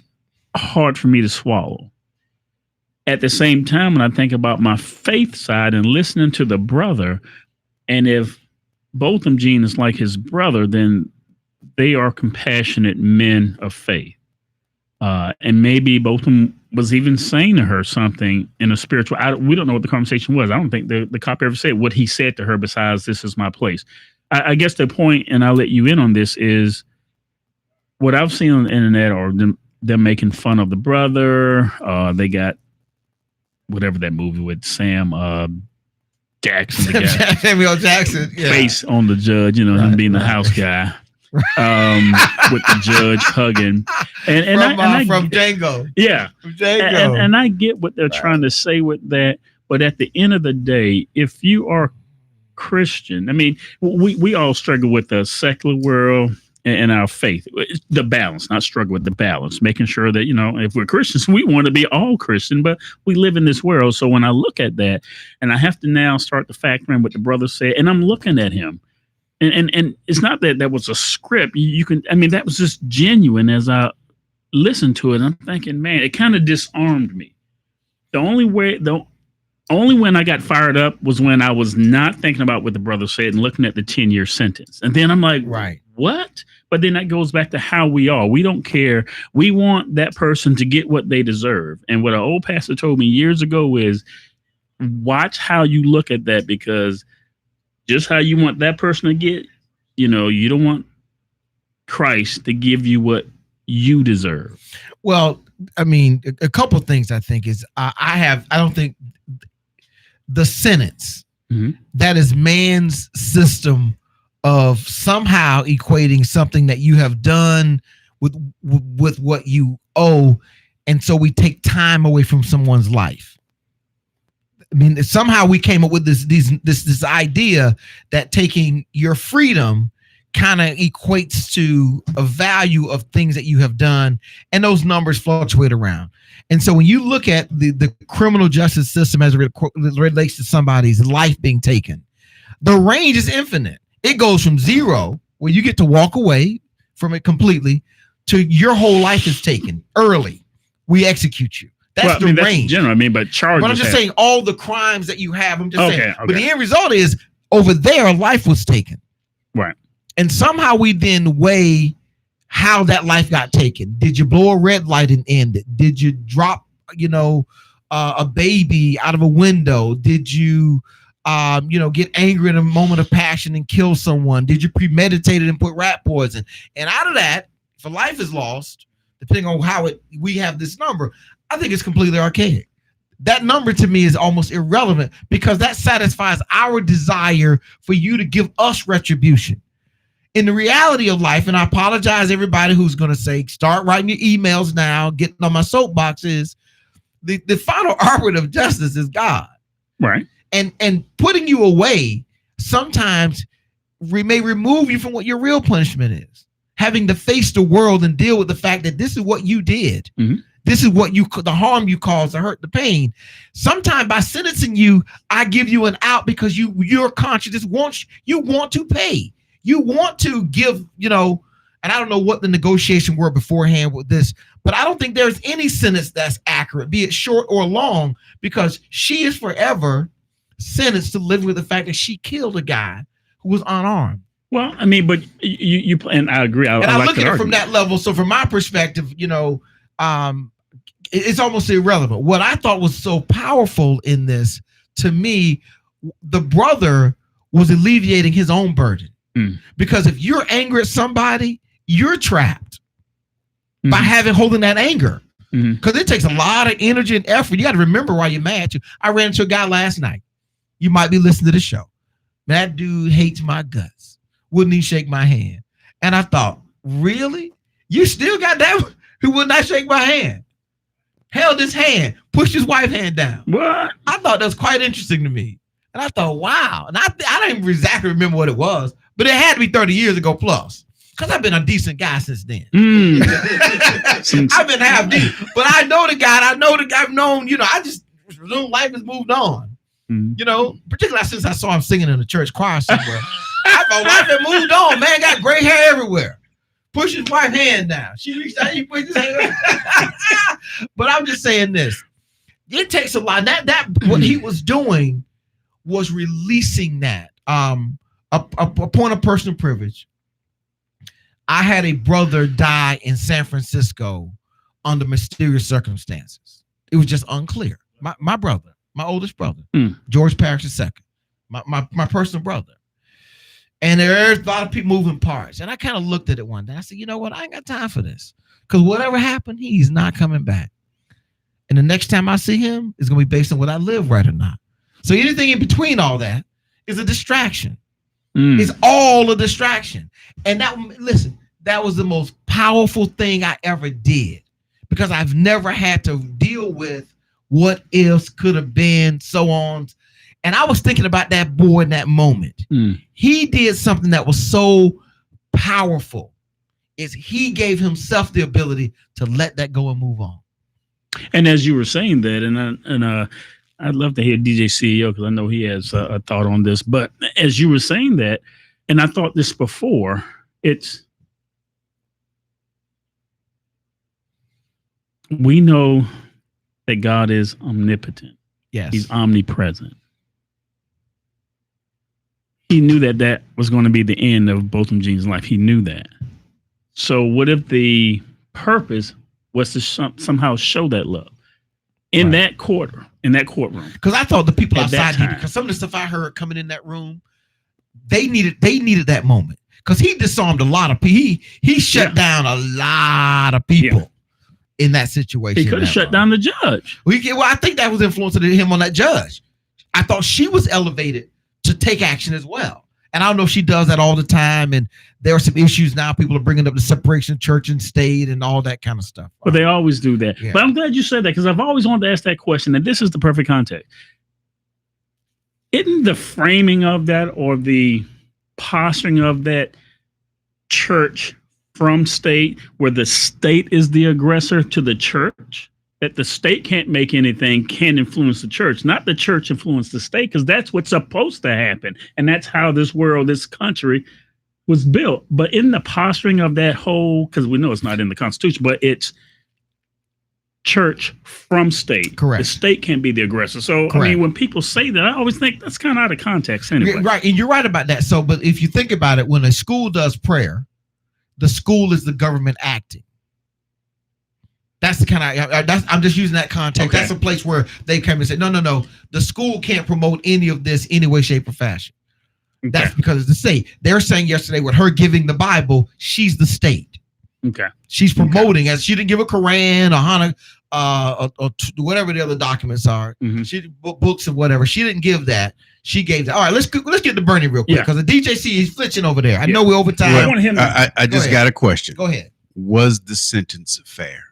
hard for me to swallow. At the same time, when I think about my faith side and listening to the brother, and if both of them, Gene, is like his brother, then they are compassionate men of faith. And maybe both of them was even saying to her something in a spiritual, we don't know what the conversation was. I don't think the cop ever said what he said to her besides, "This is my place." I guess the point, and I'll let you in on this, is what I've seen on the internet or them making fun of the brother. They got whatever that movie with Sam Jackson, the guy, Samuel Jackson, face on the judge, you know, him being the house guy. With the judge hugging and from Django. Yeah. From Django. And I get what they're trying to say with that. But at the end of the day, if you are Christian, I mean, we all struggle with the secular world and our faith, the balance, not struggle with the balance, making sure that, you know, if we're Christians, we want to be all Christian, but we live in this world. So when I look at that and I have to now start to factor in what the brother said, and I'm looking at him. And it's not that was a script. That was just genuine as I listened to it. I'm thinking, man, it kind of disarmed me. The only when I got fired up was when I was not thinking about what the brother said and looking at the 10-year sentence. And then I'm like, what? But then that goes back to how we are. We don't care. We want that person to get what they deserve. And what an old pastor told me years ago is watch how you look at that, because just how you want that person to get, you know, you don't want Christ to give you what you deserve. Well, I mean, a couple of things I think is I don't think the sentence that is man's system of somehow equating something that you have done with what you owe. And so we take time away from someone's life. I mean, somehow we came up with this idea that taking your freedom kind of equates to a value of things that you have done, and those numbers fluctuate around. And so when you look at the criminal justice system as it relates to somebody's life being taken, the range is infinite. It goes from 0, where you get to walk away from it completely, to your whole life is taken early. We execute you. That's the range. General, but charges. But I'm just saying all the crimes that you have. I'm just saying. Okay. But the end result is over there, life was taken. Right. And somehow we then weigh how that life got taken. Did you blow a red light and end it? Did you drop, a baby out of a window? Did you, get angry in a moment of passion and kill someone? Did you premeditate it and put rat poison? And out of that, if a life is lost, depending on how we have this number, I think it's completely archaic. That number to me is almost irrelevant because that satisfies our desire for you to give us retribution. In the reality of life, and I apologize everybody who's going to say, start writing your emails now, getting on my soapbox, is the final arbiter of justice is God. Right. And putting you away sometimes may remove you from what your real punishment is. Having to face the world and deal with the fact that this is what you did. Mm-hmm. This is what the harm you caused, the hurt, the pain. Sometimes by sentencing you, I give you an out because your conscience wants you want to pay. You want to give, and I don't know what the negotiation were beforehand with this, but I don't think there's any sentence that's accurate, be it short or long, because she is forever sentenced to live with the fact that she killed a guy who was unarmed. Well, I mean, but you and I agree. I like look at it from that level. So from my perspective, it's almost irrelevant. What I thought was so powerful in this, to me, the brother was alleviating his own burden. Because if you're angry at somebody, you're trapped by holding that anger. Because it takes a lot of energy and effort. You got to remember why you're mad. I ran into a guy last night. You might be listening to the show. That dude hates my guts. Wouldn't he shake my hand? And I thought, really? You still got that who would not shake my hand? Held his hand, pushed his wife's hand down. What? I thought that was quite interesting to me. And I thought, wow. And I don't even exactly remember what it was, but it had to be 30 years ago plus. Because I've been a decent guy since then. I've been half deep. But I know the guy. I've known, I just presume life has moved on. Particularly since I saw him singing in a church choir somewhere. I thought life had moved on. Man, got gray hair everywhere. Push his wife's hand down. She reached out, he pushed his hand. But I'm just saying this. It takes a lot. That what he was doing was releasing that. A point of personal privilege. I had a brother die in San Francisco under mysterious circumstances. It was just unclear. My brother, my oldest brother, George Parrish II, my personal brother. And there's a lot of people moving parts. And I kind of looked at it one day. I said, you know what? I ain't got time for this. Because whatever happened, he's not coming back. And the next time I see him is going to be based on what I live, right or not. So anything in between all that is a distraction. It's all a distraction. And that was the most powerful thing I ever did. Because I've never had to deal with what else could have been, so on. And I was thinking about that boy in that moment. He did something that was so powerful. Is he gave himself the ability to let that go and move on. And as you were saying that, I'd love to hear DJ CEO because I know he has a thought on this. But as you were saying that, and I thought this before, we know that God is omnipotent. Yes. He's omnipresent. He knew that was going to be the end of Botham Jean's life. He knew that. So what if the purpose was to somehow show that love in that courtroom? Because I thought the people outside needed, because some of the stuff I heard coming in that room, they needed that moment. Because he disarmed a lot of people. He shut down a lot of people in that situation. He could have shut down the judge. Well, I think that was influencing him on that judge. I thought she was elevated to take action as well. And I don't know if she does that all the time. And there are some issues now. People are bringing up the separation of church and state and all that kind of stuff. But they always do that. Yeah. But I'm glad you said that because I've always wanted to ask that question. And this is the perfect context. Isn't the framing of that or the posturing of that church from state where the state is the aggressor to the church? That the state can't make anything, can influence the church, not the church influence the state, because that's what's supposed to happen. And that's how this world, this country was built. But in the posturing of that whole, because we know it's not in the Constitution, but it's church from state. Correct. The state can't be the aggressor. So, correct. I mean, when people say that, I always think that's kind of out of context anyway. Right. And you're right about that. So, but if you think about it, when a school does prayer, The school is the government acting. That's the kind of, I'm just using that context. Okay. That's a place where they come and say, no. The school can't promote any of this any way, shape, or fashion. Okay. That's because it's the state. They're saying yesterday with her giving the Bible, she's the state. Okay. She's promoting as she didn't give a Quran or Hanukkah, or whatever the other documents are. Mm-hmm. She books or whatever. She didn't give that. She gave that. All right, let's get to Bernie real quick because the DJC is flitching over there. I know we're over time. Well, I just got a question. Go ahead. Was the sentence fair?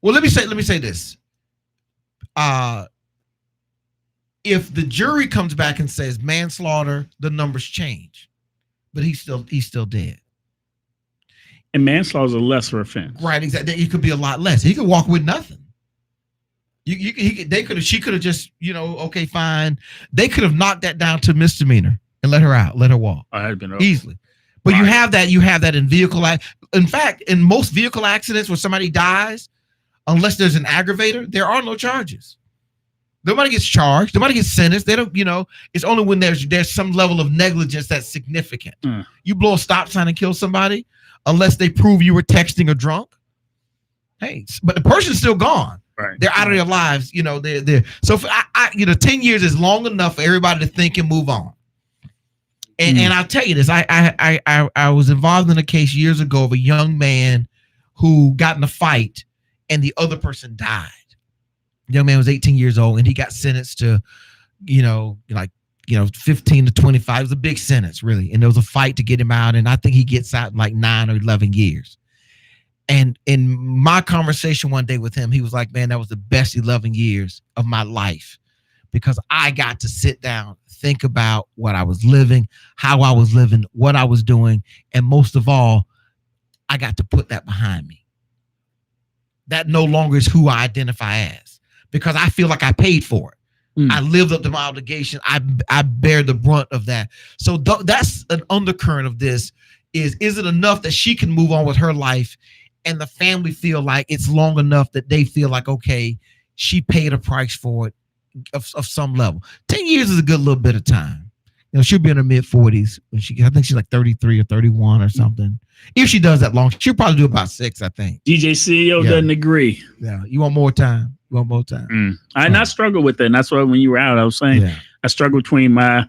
Well, let me say this. If the jury comes back and says manslaughter, the numbers change, but he's still dead. And manslaughter is a lesser offense, right? Exactly. It could be a lot less. He could walk with nothing. She could have just, okay, fine. They could have knocked that down to misdemeanor and let her walk. I had been easily. But you have that in vehicle. In fact, in most vehicle accidents where somebody dies, unless there's an aggravator, there are no charges. Nobody gets charged. Nobody gets sentenced. They don't, it's only when there's some level of negligence that's significant. You blow a stop sign and kill somebody, unless they prove you were texting or drunk. Hey, but the person's still gone. Right. They're out of their lives. They're so for, 10 years is long enough for everybody to think and move on. And I'll tell you this, I was involved in a case years ago of a young man who got in a fight and the other person died. The young man was 18 years old and he got sentenced to, 15 to 25. It was a big sentence, really. And there was a fight to get him out. And I think he gets out in like 9 or 11 years. And in my conversation one day with him, he was like, man, that was the best 11 years of my life because I got to sit down, think about what I was living, how I was living, what I was doing. And most of all, I got to put that behind me. That no longer is who I identify as because I feel like I paid for it. I lived up to my obligation. I bear the brunt of that. So that's an undercurrent of this is it enough that she can move on with her life and the family feel like it's long enough that they feel like, okay, she paid a price for it of some level. 10 years is a good little bit of time. She'll be in her mid-40s. I think she's like 33 or 31 or something. If she does that long, she'll probably do about 6, I think. DJ CEO doesn't agree. Yeah. You want more time? I struggle with that. And that's why when you were out, I was saying I struggle between my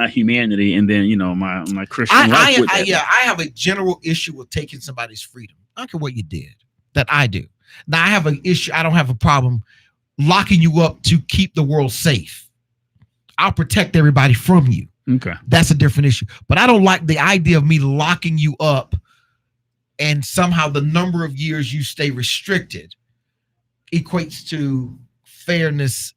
humanity and then, my Christian life with that. I have a general issue with taking somebody's freedom. I don't care what you did. That I do. Now I have an issue. I don't have a problem locking you up to keep the world safe. I'll protect everybody from you. Okay. That's a different issue. But I don't like the idea of me locking you up and somehow the number of years you stay restricted equates to fairness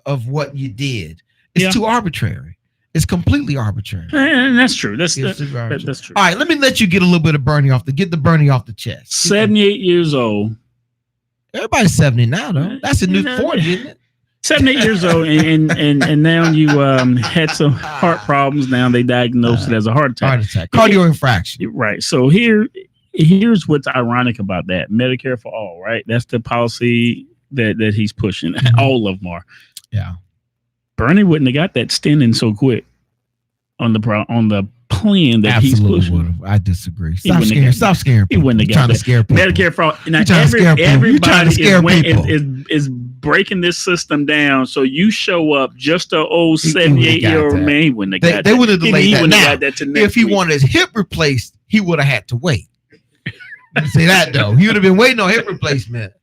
of what you did. It's too arbitrary. It's completely arbitrary. And that's true. That's true. All right, let me let you get a little bit of Bernie off the chest. 78 years old. Everybody's 70 now, though. That's a new 40, isn't it? 78 years old, and now you had some heart problems. Now they diagnosed it as a heart attack. Cardio infraction. Right. So here's what's ironic about that. Medicare for all, right? That's the policy that he's pushing. Mm-hmm. All of them are. Yeah. Bernie wouldn't have got that stent in so quick on the plan that he's pushing. I disagree. Stop scaring people. He wouldn't have got that. To scare people. Medicare for all. Now, everybody is breaking this system down. So you show up just an old 78-year-old man. He wouldn't have got that. They would have delayed that. Now, if he wanted his hip replaced, he would have had to wait. You say that though. He would have been waiting on hip replacement.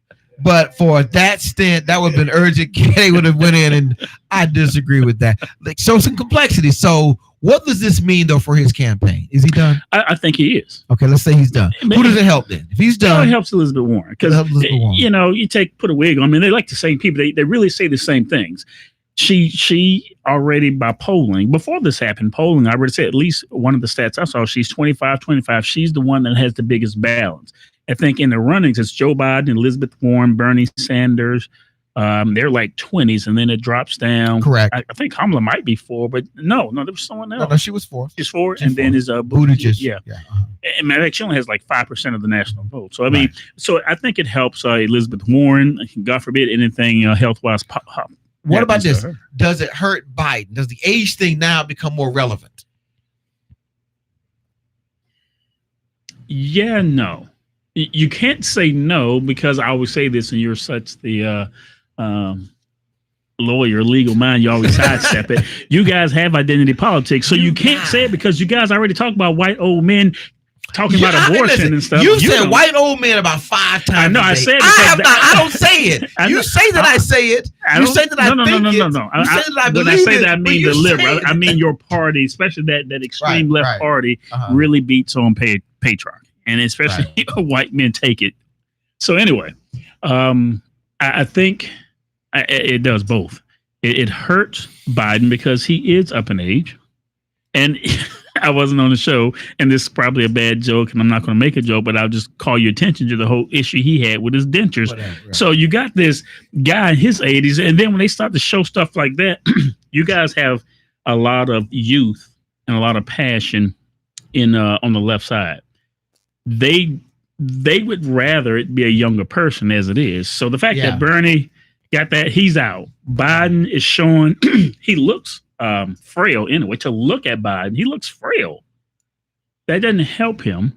But for that stent, that would have been urgent. They would have went in, and I disagree with that. So some complexity. So what does this mean though for his campaign? Is he done? I think he is. Okay, let's say he's done. Who does it help then? If he's done, it helps Elizabeth Warren because you put a wig on. I mean, they like the same people. They really say the same things. She already by polling before this happened. Polling, I already said at least one of the stats I saw. She's 25. She's the one that has the biggest balance. I think in the runnings, it's Joe Biden, Elizabeth Warren, Bernie Sanders. They're like 20s, and then it drops down. Correct. I think Kamala might be 4, but no, there was someone else. No, she was 4. She's 4, and then is Buttigieg. Yeah. And matter of fact, she only has like 5% of the national vote. So I mean, so I think it helps Elizabeth Warren. God forbid anything health-wise. What about this? Does it hurt Biden? Does the age thing now become more relevant? Yeah, no. You can't say no because I always say this, and you're such the lawyer, legal mind. You always sidestep it. You guys have identity politics, so you can't say it because you guys already talk about white old men talking about abortion and stuff. You said white old men about 5 times. I know. I said it. I don't say it. You say that I say it. You say that I think it. No. You say that I believe it. When I say that, I mean the liberal. I mean your party, especially that extreme left party, really beats on patriarchy, and especially white men take it. So anyway, I think it does both. It hurts Biden because he is up in age, and I wasn't on the show, and this is probably a bad joke, and I'm not going to make a joke, but I'll just call your attention to the whole issue he had with his dentures. Whatever. So you got this guy in his 80s, and then when they start to show stuff like that, you guys have a lot of youth and a lot of passion in on the left side. They would rather it be a younger person as it is. So the fact that Bernie got that, he's out. Biden is showing he looks frail anyway. To look at Biden, he looks frail. That doesn't help him.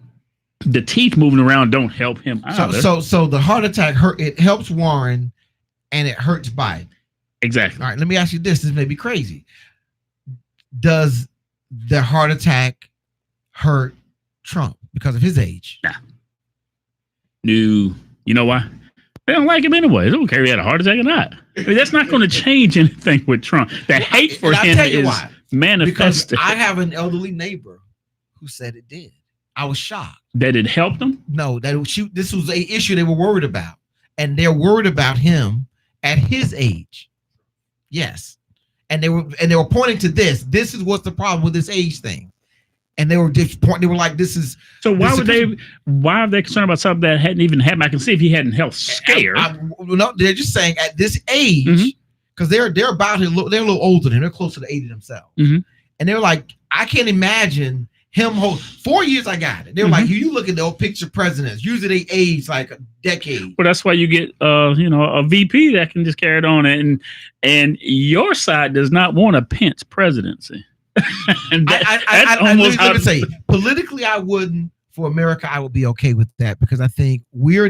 The teeth moving around don't help him either. So the heart attack it helps Warren, and it hurts Biden. Exactly. All right. Let me ask you this. This may be crazy. Does the heart attack hurt Trump because of his age? Nah. No. You know why? They don't like him anyway. They don't care if he had a heart attack or not. I mean, that's not going to change anything with Trump. The hate for him is manifested. Because I have an elderly neighbor who said it did. I was shocked. That it helped them? No, this was an issue they were worried about. And they're worried about him at his age. Yes. And they were pointing to this. This is what's the problem with this age thing. And they were disappointed. They were like, "This is." So why are they concerned about something that hadn't even happened? I can see if he hadn't health scare. No, they're just saying at this age, because they're about they're a little older than him. They're closer to 80 themselves, and they're like, I can't imagine him 4 years. I got it. They're like, you look at the old picture presidents. Usually they age like a decade. Well, that's why you get a VP that can just carry it on, and your side does not want a Pence presidency. And let me say, politically, I wouldn't. For America, I would be okay with that because I think we're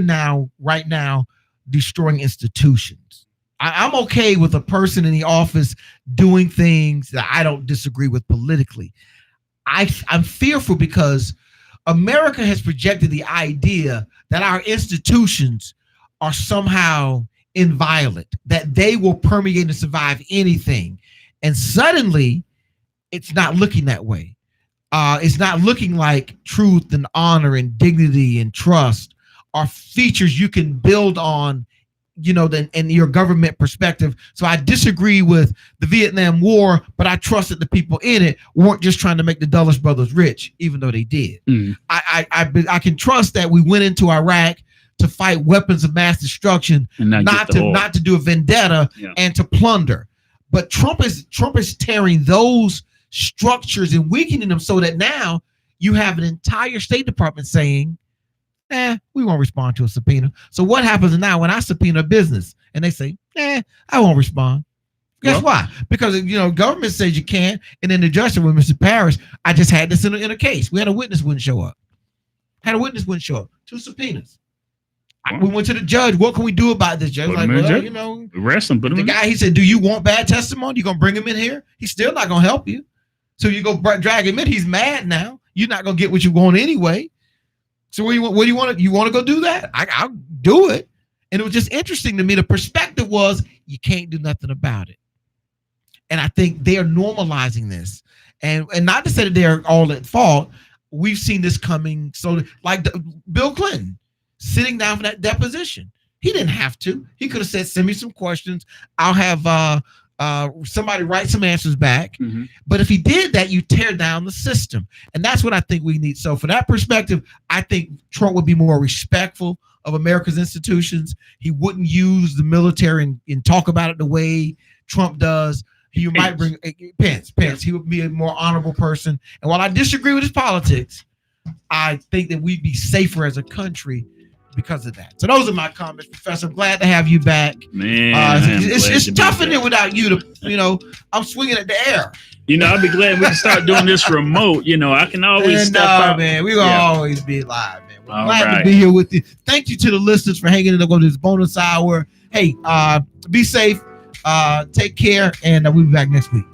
right now destroying institutions. I'm okay with a person in the office doing things that I don't disagree with politically. I'm fearful because America has projected the idea that our institutions are somehow inviolate, that they will permeate and survive anything. And suddenly, it's not looking that way. It's not looking like truth and honor and dignity and trust are features you can build on, in your government perspective. So I disagree with the Vietnam War, but I trust that the people in it weren't just trying to make the Dulles brothers rich, even though they did. I can trust that we went into Iraq to fight weapons of mass destruction, not to do a vendetta and to plunder. But Trump is tearing those structures and weakening them so that now you have an entire State Department saying, we won't respond to a subpoena. So what happens now when I subpoena a business and they say, I won't respond? Guess why? Because government says you can't, and then the judge said, Mr. Parrish, I just had this in a case. We had a witness wouldn't show up. 2 subpoenas. We went to the judge. What can we do about this? Judge like, arrest him. The guy, he said, do you want bad testimony? You gonna bring him in here? He's still not gonna help you. So you go drag him in. He's mad now. You're not gonna get what you want anyway. So what do you want? You want to go do that? I'll do it. And it was just interesting to me. The perspective was you can't do nothing about it. And I think they are normalizing this. And not to say that they're all at fault. We've seen this coming. So like Bill Clinton sitting down for that deposition. He didn't have to. He could have said, send me some questions. I'll have somebody write some answers back. But if he did that, you tear down the system. And that's what I think we need. So for that perspective, I think Trump would be more respectful of America's institutions. He wouldn't use the military and talk about it the way Trump does. He might bring Pence. He would be a more honorable person. And while I disagree with his politics, I think that we'd be safer as a country because of that. So those are my comments, Professor. I'm glad to have you back. Man, it's tough in there without you. I'm swinging at the air. I'll be glad we can start doing this remote. I can always step out. Man, we're going to always be live, man. We're All glad right. to be here with you. Thank you to the listeners for hanging in there on this bonus hour. Hey, be safe. Take care, and we'll be back next week.